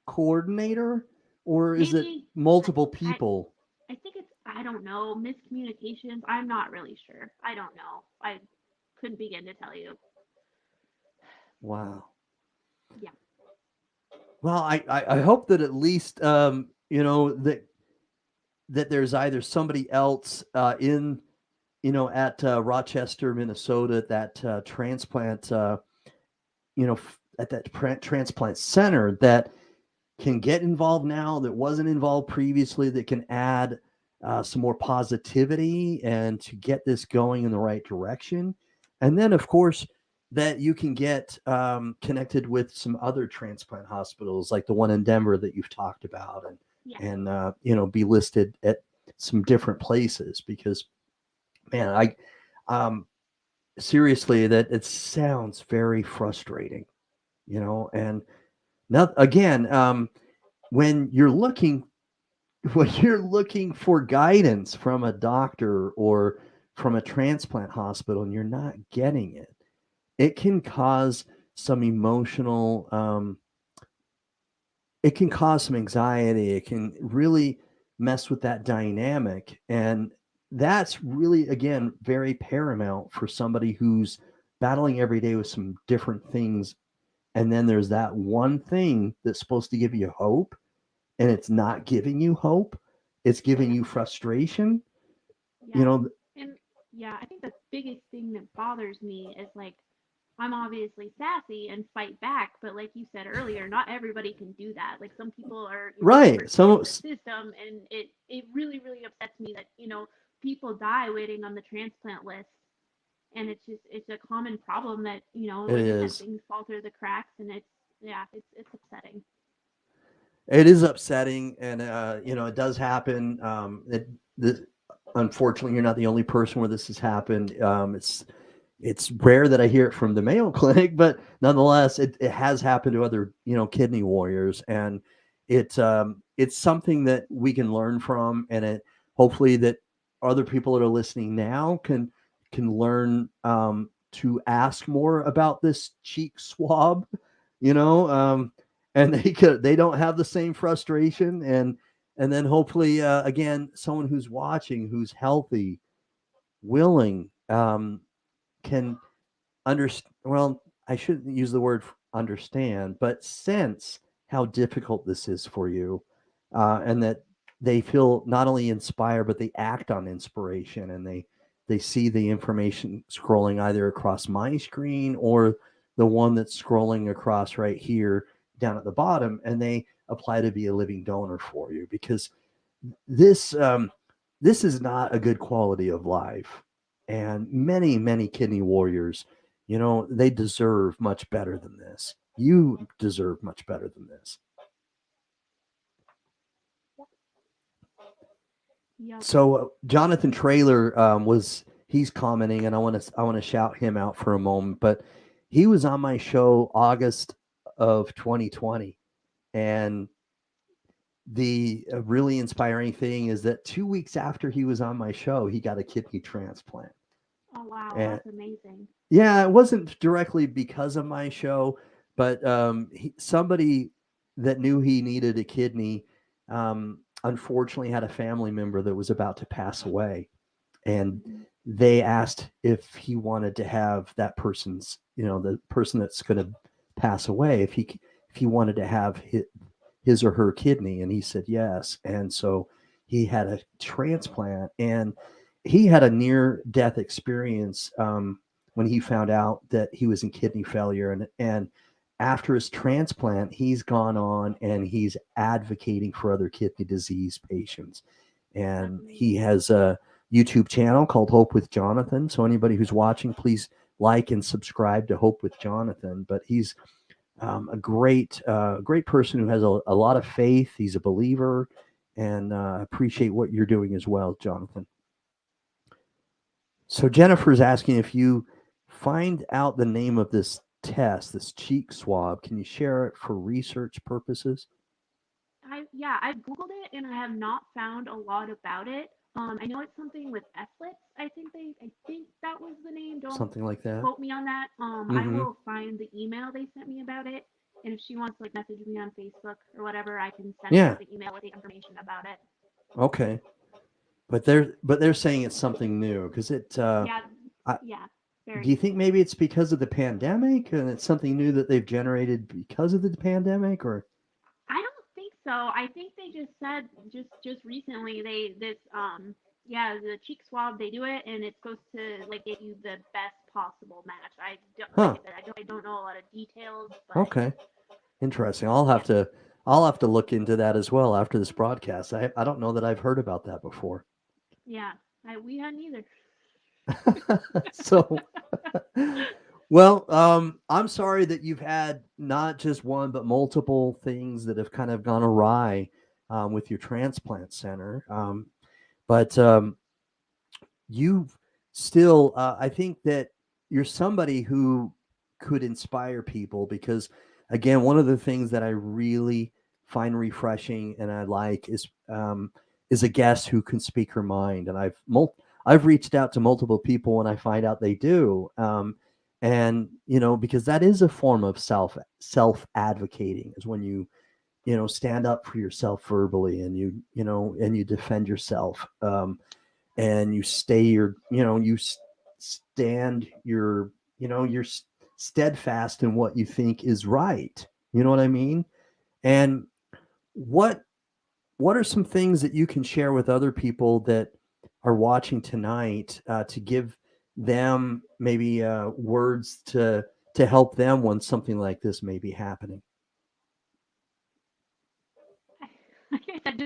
B: coordinator, or is it
C: Maybe, I,
B: multiple
C: I,
B: people?
C: I think it's, I don't know, miscommunications. I'm not really sure. I don't know. I couldn't begin to tell you.
B: Wow.
C: Yeah.
B: Well, I hope that at least that there's either somebody else in at Rochester, Minnesota, at that transplant at that transplant center that can get involved now that wasn't involved previously, that can add some more positivity and to get this going in the right direction. And then, of course, that you can get connected with some other transplant hospitals like the one in Denver that you've talked about,
C: Yeah.
B: and be listed at some different places because, man, seriously, that it sounds very frustrating, and now again, when you're looking when you're looking for guidance from a doctor or from a transplant hospital and you're not getting it, it can cause some emotional, it can cause some anxiety. It can really mess with that dynamic. And that's really, again, very paramount for somebody who's battling every day with some different things. And then there's that one thing that's supposed to give you hope, and it's not giving you hope. It's giving you frustration.
C: Yeah. And yeah, I think the biggest thing that bothers me is like I'm obviously sassy and fight back, but like you said earlier, not everybody can do that. Like some people are
B: Right.
C: in the system, and it really really upsets me that people die waiting on the transplant list, and it's a common problem that
B: It
C: like I said,
B: is.
C: things fall through the cracks, and it's upsetting.
B: It is upsetting, and it does happen. Unfortunately, you're not the only person where this has happened. It's rare that I hear it from the Mayo Clinic, but nonetheless, it has happened to other kidney warriors, and it's something that we can learn from, and it hopefully that other people that are listening now can learn to ask more about this cheek swab, you know, and they don't have the same frustration, and then hopefully again someone who's watching who's healthy, willing, can understand. Well, I shouldn't use the word understand, but sense how difficult this is for you, and that they feel not only inspired but they act on inspiration, and they see the information scrolling either across my screen or the one that's scrolling across right here down at the bottom, and they apply to be a living donor for you because this this is not a good quality of life, and many kidney warriors, they deserve much better than this. You deserve much better than this.
C: Yep.
B: So Jonathan Trailer he's commenting, and I want to shout him out for a moment, but he was on my show August of 2020, and the really inspiring thing is that 2 weeks after he was on my show, he got a kidney transplant.
C: Oh wow,
B: And
C: that's amazing.
B: yeah, it wasn't directly because of my show, but somebody that knew he needed a kidney, unfortunately had a family member that was about to pass away, and
C: Mhm.
B: they asked if he wanted to have that person's, the person that's going to pass away, if he wanted to have his or her kidney, and he said yes. And so he had a transplant, and he had a near death experience when he found out that he was in kidney failure, and after his transplant he's gone on and he's advocating for other kidney disease patients, and he has a YouTube channel called Hope with Jonathan. So anybody who's watching, please like and subscribe to Hope with Jonathan. But he's a great person who has a lot of faith. He's a believer, and appreciate what you're doing as well, Jonathan. So Jennifer's asking if you find out the name of this test, this cheek swab, can you share it for research purposes?
C: I've googled it and I have not found a lot about it. I know it's something with efforts. I think that was the name. Don't
B: Something like that.
C: quote me on that. I
B: Mm-hmm.
C: will find the email they sent me about it, and if she wants to like message me on Facebook or whatever, I can send her
B: Yeah.
C: the email with the information about it.
B: Okay. But they're saying it's something new because
C: Yeah,
B: I,
C: yeah,
B: do
C: very
B: you
C: new.
B: think maybe it's because of the pandemic and it's something new that they've generated because of the pandemic, or?
C: I don't think so. I think they just said just recently they this yeah, the cheek swab, they do it and it's supposed to like get you the best possible match. I don't, like
B: Huh.
C: I said, I don't know a lot of details, but
B: Okay. Interesting. I'll
C: yeah.
B: have to look into that as well after this broadcast. I don't know that I've heard about that before.
C: Yeah, we hadn't either.
B: So, well, I'm sorry that you've had not just one but multiple things that have kind of gone awry with your transplant center. But you still, I think that you're somebody who could inspire people because, again, one of the things that I really find refreshing and I like is a guest who can speak her mind. And I've reached out to multiple people when I find out they do. And because that is a form of self advocating is when you stand up for yourself verbally and you defend yourself. And you stay stand you're steadfast in what you think is right. You know what I mean? And what what are some things that you can share with other people that are watching tonight to give them maybe words to help them when something like this may be happening?
C: Like I said,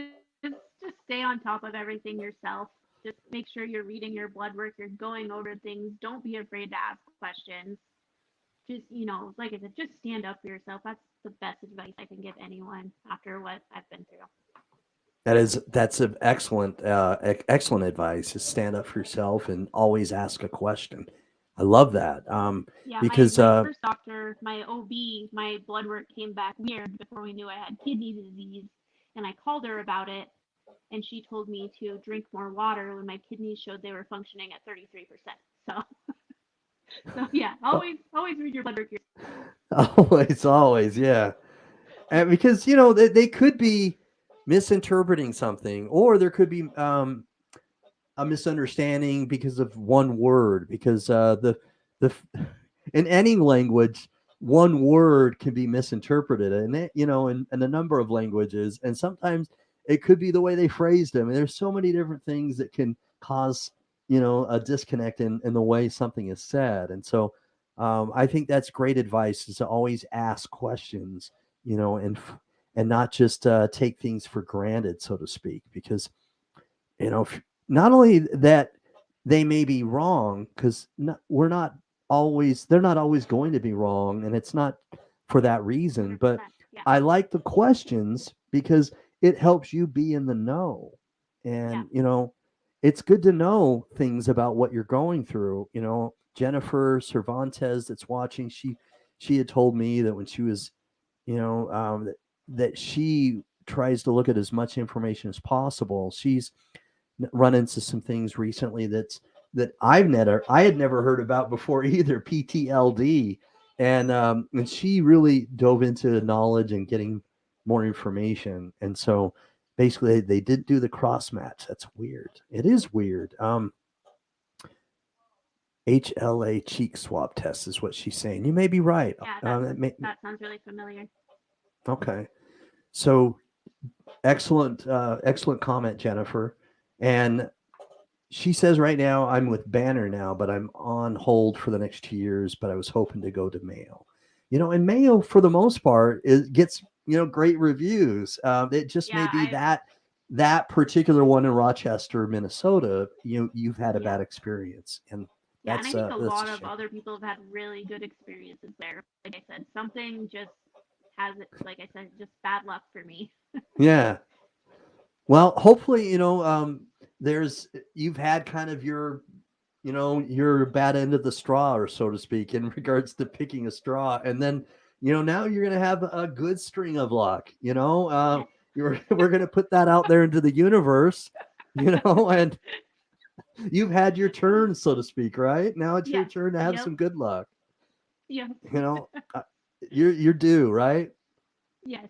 C: just stay on top of everything yourself. Just make sure you're reading your blood work, you're going over things. Don't be afraid to ask questions. Just, like I said, just stand up for yourself. That's the best advice I can give anyone after what I've been through.
B: That's an excellent advice. Is stand up for yourself and always ask a question. I love that.
C: Yeah,
B: Because
C: my first doctor, my OB, my blood work came back weird before we knew I had kidney disease. And I called her about it, and she told me to drink more water when my kidneys showed they were functioning at 33%. So, so yeah, always read your blood work yourself.
B: always, yeah. And because they could be misinterpreting something, or there could be a misunderstanding because of one word. Because the in any language, one word can be misinterpreted, and in a number of languages, and sometimes it could be the way they phrased them. And there's so many different things that can cause a disconnect in the way something is said. And so I think that's great advice: is to always ask questions, and not just take things for granted, so to speak, because not only that they may be wrong because we're not always they're not always going to be wrong, and it's not for that reason, but
C: 100%. Yeah.
B: I like the questions because it helps you be in the know.
C: Yeah.
B: And it's good to know things about what you're going through. Jennifer Cervantes that's watching, she had told me that when she was that she tries to look at as much information as possible. She's run into some things recently that I had never heard about before either, PTLD. And she really dove into knowledge and getting more information. And so basically they did do the cross match. That's weird. It is weird. HLA cheek swab test is what she's saying. You may be right.
C: Yeah, that sounds really familiar.
B: Okay. So excellent comment, Jennifer. And she says right now I'm with Banner now, but I'm on hold for the next 2 years. But I was hoping to go to Mayo. And Mayo for the most part it gets great reviews. It just may
C: Yeah,
B: be that particular one in Rochester, Minnesota. You've had a
C: yeah.
B: bad experience, and
C: Yeah, and I think a
B: that's a
C: lot of
B: shame.
C: other people have had really good experiences there. Like I said, something just has it. Like I said, just bad luck for me.
B: Yeah. Well, hopefully, there's you've had kind of your bad end of the straw, or so to speak, in regards to picking a straw, and then now you're gonna have a good string of luck.
C: Yes.
B: We're gonna put that out there into the universe, and you've had your turn, so to speak, right? Now it's your
C: Yes.
B: turn to have
C: Yep.
B: some good luck.
C: Yep.
B: You know, uh, you're due, right?
C: Yes.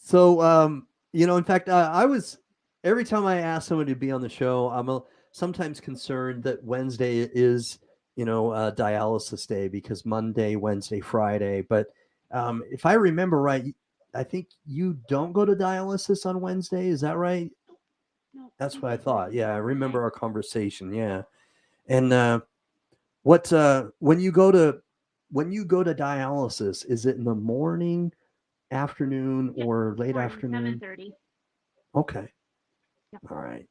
B: So, in fact, I was every time I ask someone to be on the show, sometimes concerned that Wednesday is, dialysis day because Monday, Wednesday, Friday. But if I remember right, I think you don't go to dialysis on Wednesday. Is that right?
C: No,
B: That's what I
C: Tuesday,
B: thought.
C: Thursday,
B: Yeah, I
C: Wednesday.
B: remember our conversation. Yeah, and what when you go to dialysis, is it in the morning, afternoon,
C: Yep.
B: or late
C: Morning,
B: afternoon?
C: 7:30.
B: Okay. All right.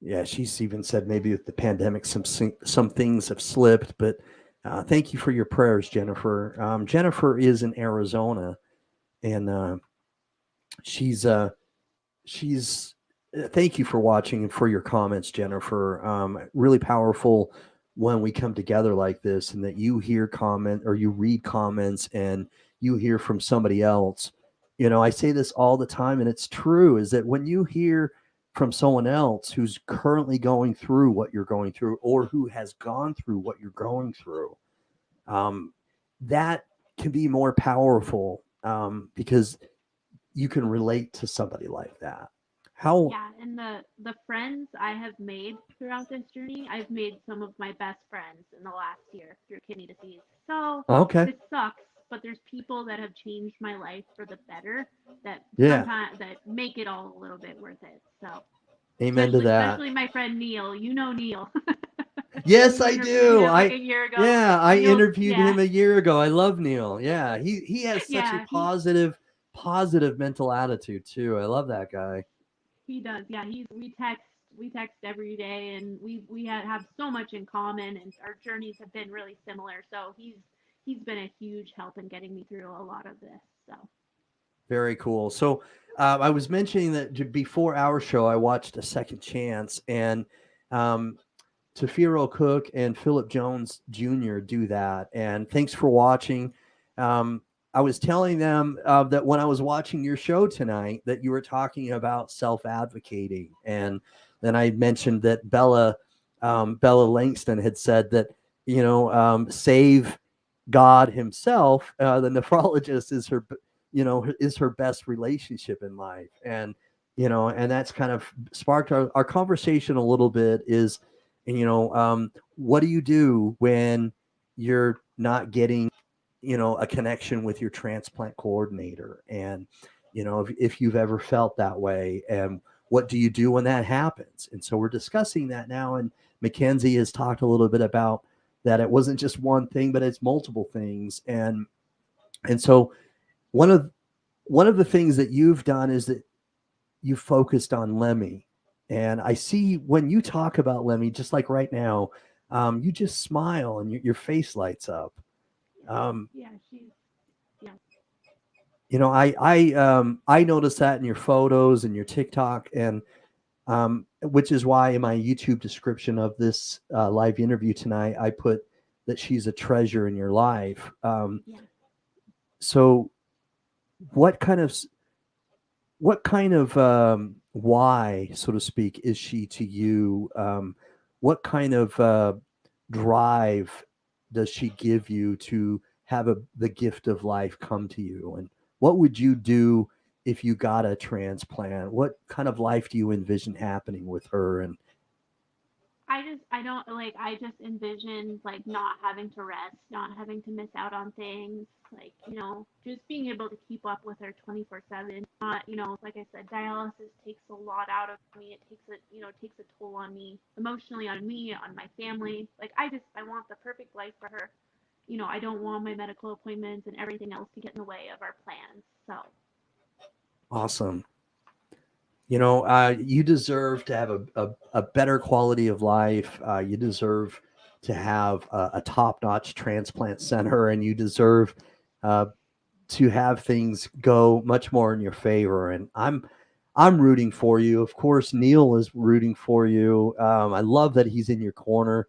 B: Yeah, she's even said maybe with the pandemic, some things have slipped, but thank you for your prayers, Jennifer. Jennifer is in Arizona, and she's she's. Thank you for watching and for your comments, Jennifer. Really powerful when we come together like this, and that you hear comment or you read comments and you hear from somebody else. I say this all the time, and it's true. Is that when you hear from someone else who's currently going through what you're going through, or who has gone through what you're going through, um, that can be more powerful because you can relate to somebody like that. How
C: Yeah, and the friends I have made throughout this journey, I've made some of my best friends in the last year through kidney disease. So
B: okay?
C: this sucks, but there's people that have changed my life for the better that
B: Yeah,
C: sometimes that make it all a little bit worth it. So
B: amen to that.
C: especially my friend Neil. You know Neil.
B: Yes,
C: You
B: I
C: interviewed
B: do.
C: him like a year ago.
B: I
C: Neil's
B: interviewed him a year ago. I love Neil. Yeah, he has such a
C: yeah, he
B: positive mental attitude too. I love that guy.
C: He does. Yeah, we text every day, and have so much in common, and our journeys have been really similar. So he's been a huge help in getting me through a lot of this. So
B: Very cool. So I was mentioning that before our show, I watched A Second Chance, and um, Tafiro Cook and Philip Jones Jr. do that. And thanks for watching. I was telling them that when I was watching your show tonight, that you were talking about self-advocating, and then I mentioned that Bella Langston had said that save God Himself. The nephrologist is her best relationship in life, and and that's kind of sparked our conversation a little bit. Is what do you do when you're not getting a connection with your transplant coordinator, and if you've ever felt that way, and what do you do when that happens? And so we're discussing that now, and Mackenzie has talked a little bit about that. It wasn't just one thing, but it's multiple things. And so one of the things that you've done is that you focused on Lemmy. And I see when you talk about Lemmy, just like right now, you just smile and your face lights up. Um,
C: yeah, she's yeah.
B: I noticed that in your photos and your TikTok, and which is why in my YouTube description of this live interview tonight, I put that she's a treasure in your life.
C: Yeah.
B: So what kind of why, so to speak, is she to you? What kind of drive does she give you to have the gift of life come to you? And what would you do if you got a transplant? What kind of life do you envision happening with her? And
C: I just envision like not having to rest, not having to miss out on things, like, just being able to keep up with her 24/7. Not, like I said, dialysis takes a lot out of me. It takes a toll on me, emotionally, on me, on my family. Like I want the perfect life for her. I don't want my medical appointments and everything else to get in the way of our plans. So,
B: awesome. You deserve to have a better quality of life. You deserve to have a top-notch transplant center, and you deserve uh, to have things go much more in your favor. And I'm rooting for you. Of course, Neil is rooting for you. I love that he's in your corner.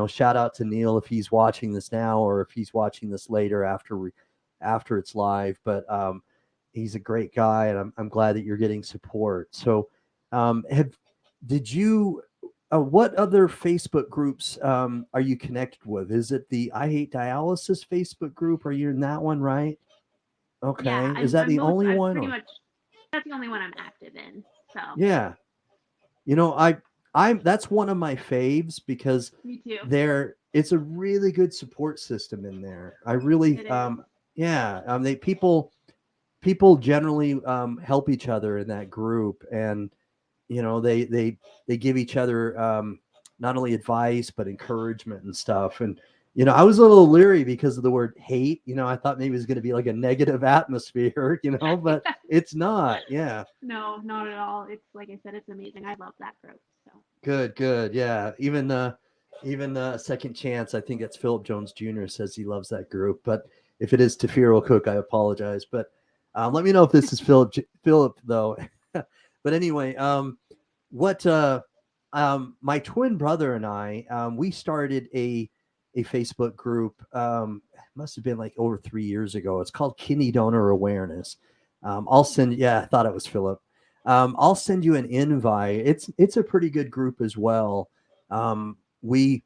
B: Shout out to Neil if he's watching this now, or if he's watching this later after it's live. But he's a great guy, and I'm glad that you're getting support. So, have did you? What other Facebook groups are you connected with? Is it the I Hate Dialysis Facebook group? Are you in that one, right?
C: yeah,
B: Okay. Is that the only
C: I'm
B: one,
C: pretty
B: or
C: much that's the only one I'm active in. So,
B: yeah? You know, I I'm that's one of my faves because
C: me too.
B: it's a really good support system in there. I really
C: It is.
B: yeah, they people generally help each other in that group, and they give each other not only advice but encouragement and stuff. And I was a little leery because of the word hate. I thought maybe it was going to be like a negative atmosphere, but it's not. Yeah.
C: No, not at all. It's like I said, it's amazing. I love that group. So
B: Good. Yeah. Even Second Chance, I think it's Philip Jones Jr. says he loves that group. But if it is Tafiro Cook, I apologize. But let me know if this is Philip though. But anyway, what my twin brother and I, we started a Facebook group. It must have been like over 3 years ago. It's called Kidney Donor Awareness. I'll send. Yeah, I thought it was Philip. I'll send you an invite. It's a pretty good group as well. We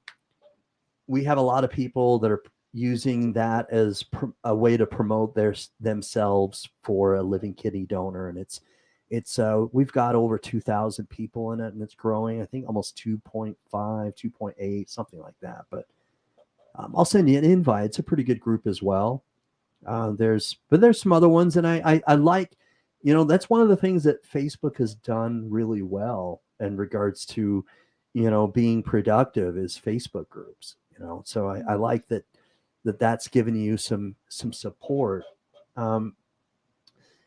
B: have a lot of people that are using that as a way to promote themselves for a living kidney donor, and it's we've got over 2,000 people in it, and it's growing. I think almost 2.5, 2.8, something like that. But I'll send you an invite. It's a pretty good group as well. There's some other ones, and I like, that's one of the things that Facebook has done really well in regards to, being productive is Facebook groups. So I like that's given you some support.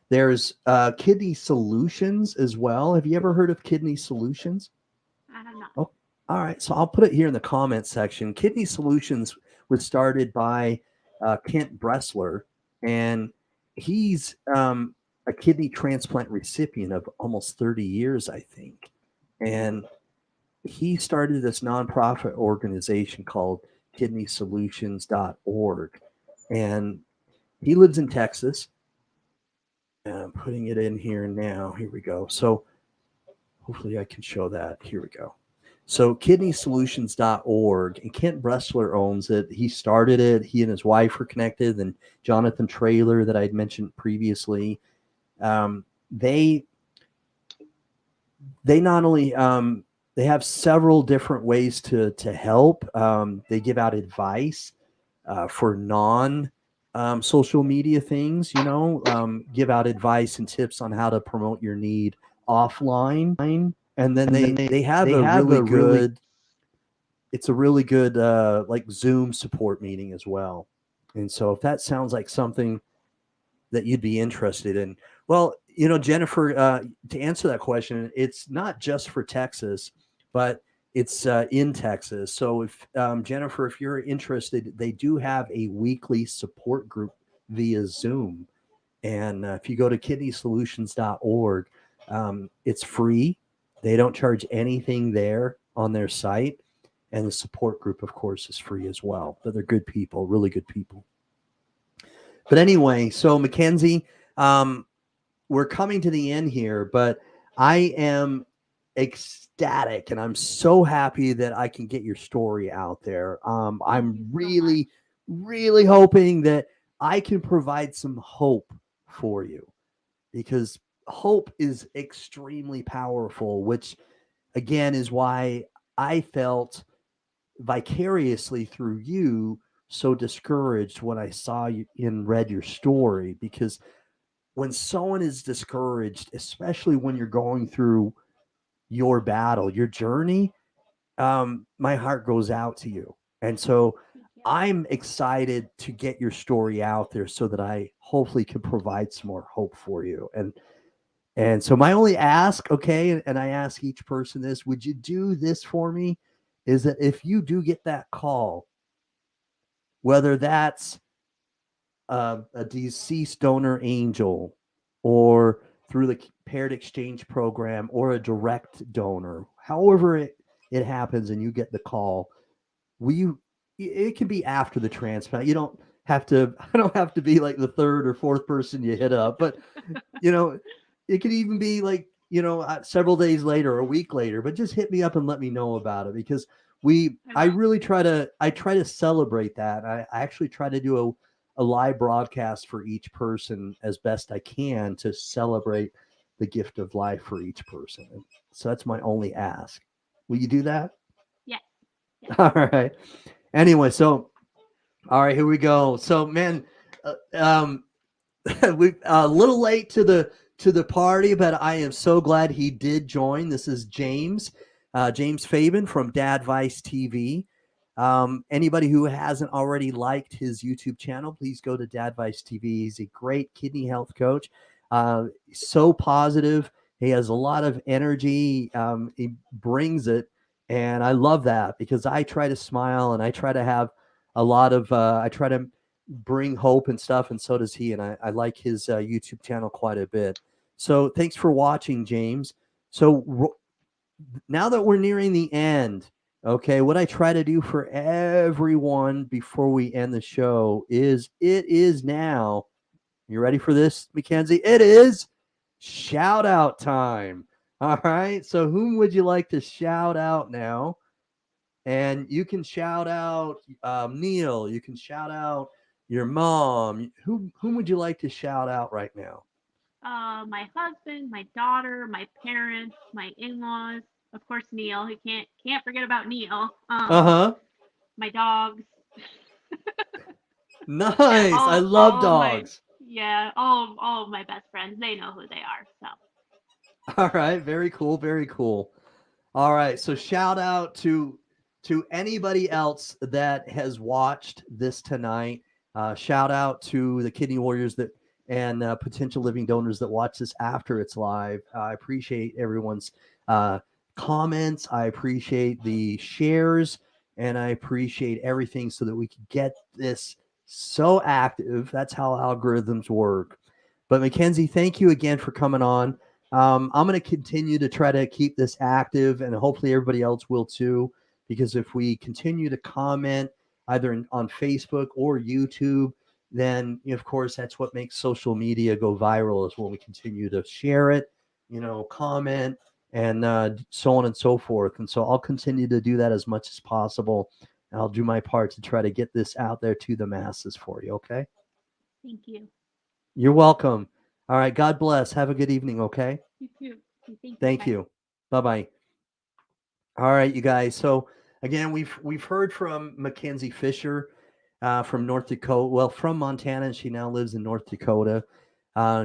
B: There's Kidney Solutions as well. Have you ever heard of Kidney Solutions?
C: I have not.
B: Oh, all right. So I'll put it here in the comments section. Kidney Solutions was started by Kent Bressler, and he's a kidney transplant recipient of almost 30 years, I think. And he started this nonprofit organization called kidneysolutions.org. And he lives in Texas. I'm putting it in here now. Here we go. So hopefully I can show that. Here we go. So kidneysolutions.org, and Kent Bressler owns it. He started it. He and his wife were connected, and Jonathan Traylor that I'd mentioned previously. They not only they have several different ways to help. They give out advice for non social media things. Give out advice and tips on how to promote your need offline. And then they have a really good, it's a really good like Zoom support meeting as well. And so if that sounds like something that you'd be interested in, well, Jennifer, to answer that question, it's not just for Texas, but it's in Texas. So if Jennifer, if you're interested, they do have a weekly support group via Zoom. And if you go to kidneysolutions.org, it's free. They don't charge anything there on their site. And the support group, of course, is free as well. But they're good people, really good people. But anyway, so Mackenzie, we're coming to the end here, but I am ecstatic and I'm so happy that I can get your story out there. I'm really, really hoping that I can provide some hope for you, because hope is extremely powerful, which again is why I felt vicariously through you so discouraged when I saw you and read your story. Because when someone is discouraged, especially when you're going through your battle, your journey, my heart goes out to you. And so I'm excited to get your story out there so that I hopefully can provide some more hope for you. And so my only ask, okay, and I ask each person this, would you do this for me? Is that if you do get that call, whether that's a deceased donor angel or through the paired exchange program or a direct donor, however it happens and you get the call, it can be after the transplant. I don't have to be like the third or fourth person you hit up, but it could even be like, several days later or a week later, but just hit me up and let me know about it, because I really try to celebrate that. I actually try to do a live broadcast for each person as best I can to celebrate the gift of life for each person. And so that's my only ask. Will you do that?
C: Yes.
B: All right. Anyway, so, all right, here we go. So, man, we a little late to the party, but I am so glad he did join. This is James Fabian from Dadvice TV. Anybody who hasn't already liked his YouTube channel, please go to Dadvice TV. He's a great kidney health coach. So positive. He has a lot of energy. He brings it. And I love that because I try to smile and I try to have a lot of, I try to bring hope and stuff. And so does he. And I like his YouTube channel quite a bit. So thanks for watching, James. So now that we're nearing the end, okay, what I try to do for everyone before we end the show is it is now. You ready for this, Mackenzie? It is shout out time. All right. So whom would you like to shout out now? And you can shout out Neil. You can shout out your mom. Whom would you like to shout out right now?
C: My husband, my daughter, my parents, my in-laws, of course Neil. He can't forget about Neil.
B: Uh-huh.
C: My dogs.
B: Nice. I love dogs.
C: All of my best friends. They know who they are. So.
B: All right, very cool, very cool. All right, so shout out to anybody else that has watched this tonight. Shout out to the kidney warriors that and potential living donors that watch this after it's live. I appreciate everyone's comments. I appreciate the shares, and I appreciate everything so that we can get this so active. That's how algorithms work. But Mackenzie, thank you again for coming on. I'm going to continue to try to keep this active, and hopefully everybody else will too, because if we continue to comment either on Facebook or YouTube, then of course that's what makes social media go viral, is when we continue to share it, comment, and so on and so forth. And so I'll continue to do that as much as possible. And I'll do my part to try to get this out there to the masses for you. Okay.
C: Thank you.
B: You're welcome. All right. God bless. Have a good evening. Okay.
C: You too.
B: Thank you. Bye-bye. All right, you guys. So again, we've heard from Mackenzie Fisher from North Dakota. Well, from Montana, and she now lives in North Dakota.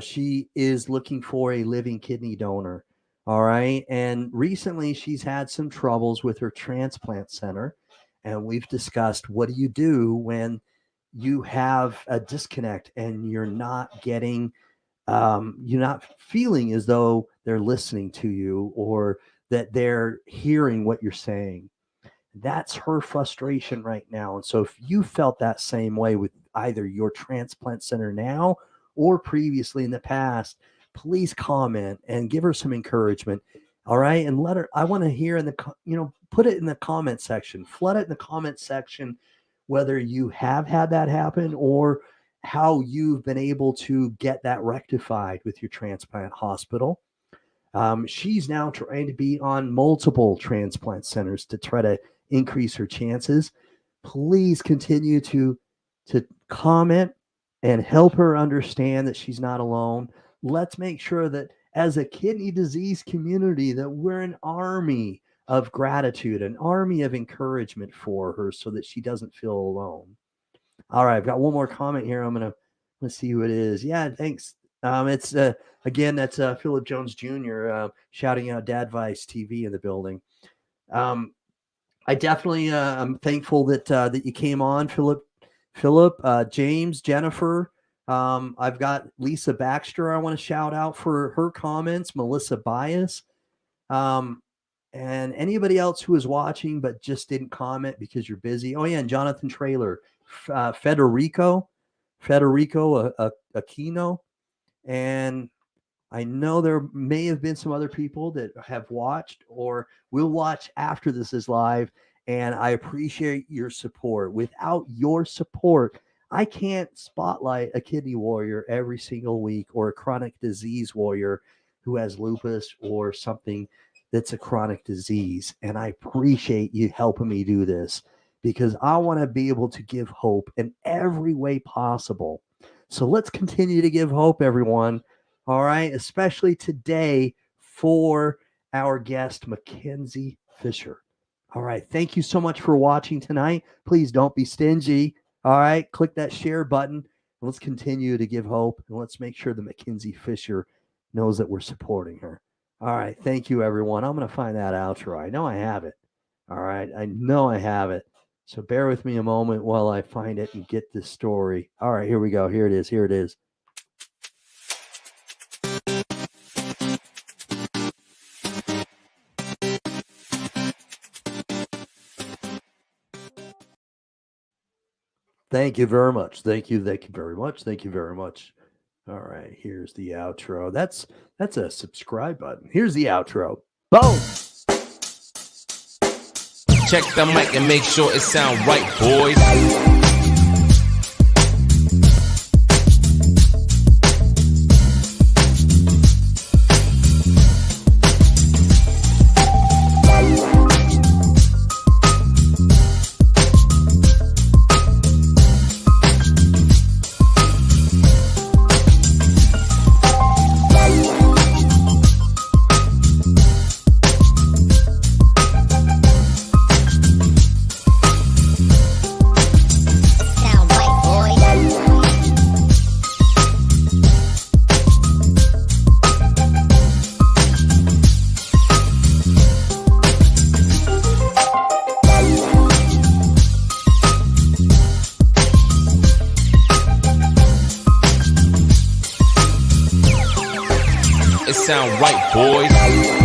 B: She is looking for a living kidney donor. All right. And recently she's had some troubles with her transplant center. And we've discussed, what do you do when you have a disconnect and you're not getting you're not feeling as though they're listening to you or that they're hearing what you're saying. That's her frustration right now. And so if you felt that same way with either your transplant center now or previously in the past, please comment and give her some encouragement. All right. And let her, I want to hear put it in the comment section, flood it in the comment section, whether you have had that happen or how you've been able to get that rectified with your transplant hospital. She's now trying to be on multiple transplant centers to try to increase her chances. Please continue to comment and help her understand that she's not alone. Let's make sure that as a kidney disease community that we're an army of gratitude, an army of encouragement for her so that she doesn't feel alone. All right, I've got one more comment here. Let's see who it is. Yeah, thanks. It's again, that's Philip Jones Jr. Shouting out Dadvice TV in the building. I definitely I'm thankful that you came on, Philip, James, Jennifer. I've got Lisa Baxter. I want to shout out for her comments. Melissa Bias. And anybody else who is watching but just didn't comment because you're busy. Oh yeah, and Jonathan Trailer, Federico Aquino, and I know there may have been some other people that have watched or will watch after this is live, and I appreciate your support. Without your support, I can't spotlight a kidney warrior every single week or a chronic disease warrior who has lupus or something that's a chronic disease. And I appreciate you helping me do this because I want to be able to give hope in every way possible. So let's continue to give hope, everyone. All right, especially today for our guest, Mackenzie Fisher. All right, thank you so much for watching tonight. Please don't be stingy. All right, click that share button. Let's continue to give hope, and let's make sure that Mackenzie Fisher knows that we're supporting her. All right, thank you, everyone. I'm going to find that outro. I know I have it. All right, I know I have it. So bear with me a moment while I find it and get this story. All right, here we go. Here it is. Here it is. Thank you very much. Thank you. Thank you very much. Thank you very much. All right, here's the outro. That's a subscribe button. Here's the outro. Boom.
A: Check the mic and make sure it sound right, boys. It sound right, boys.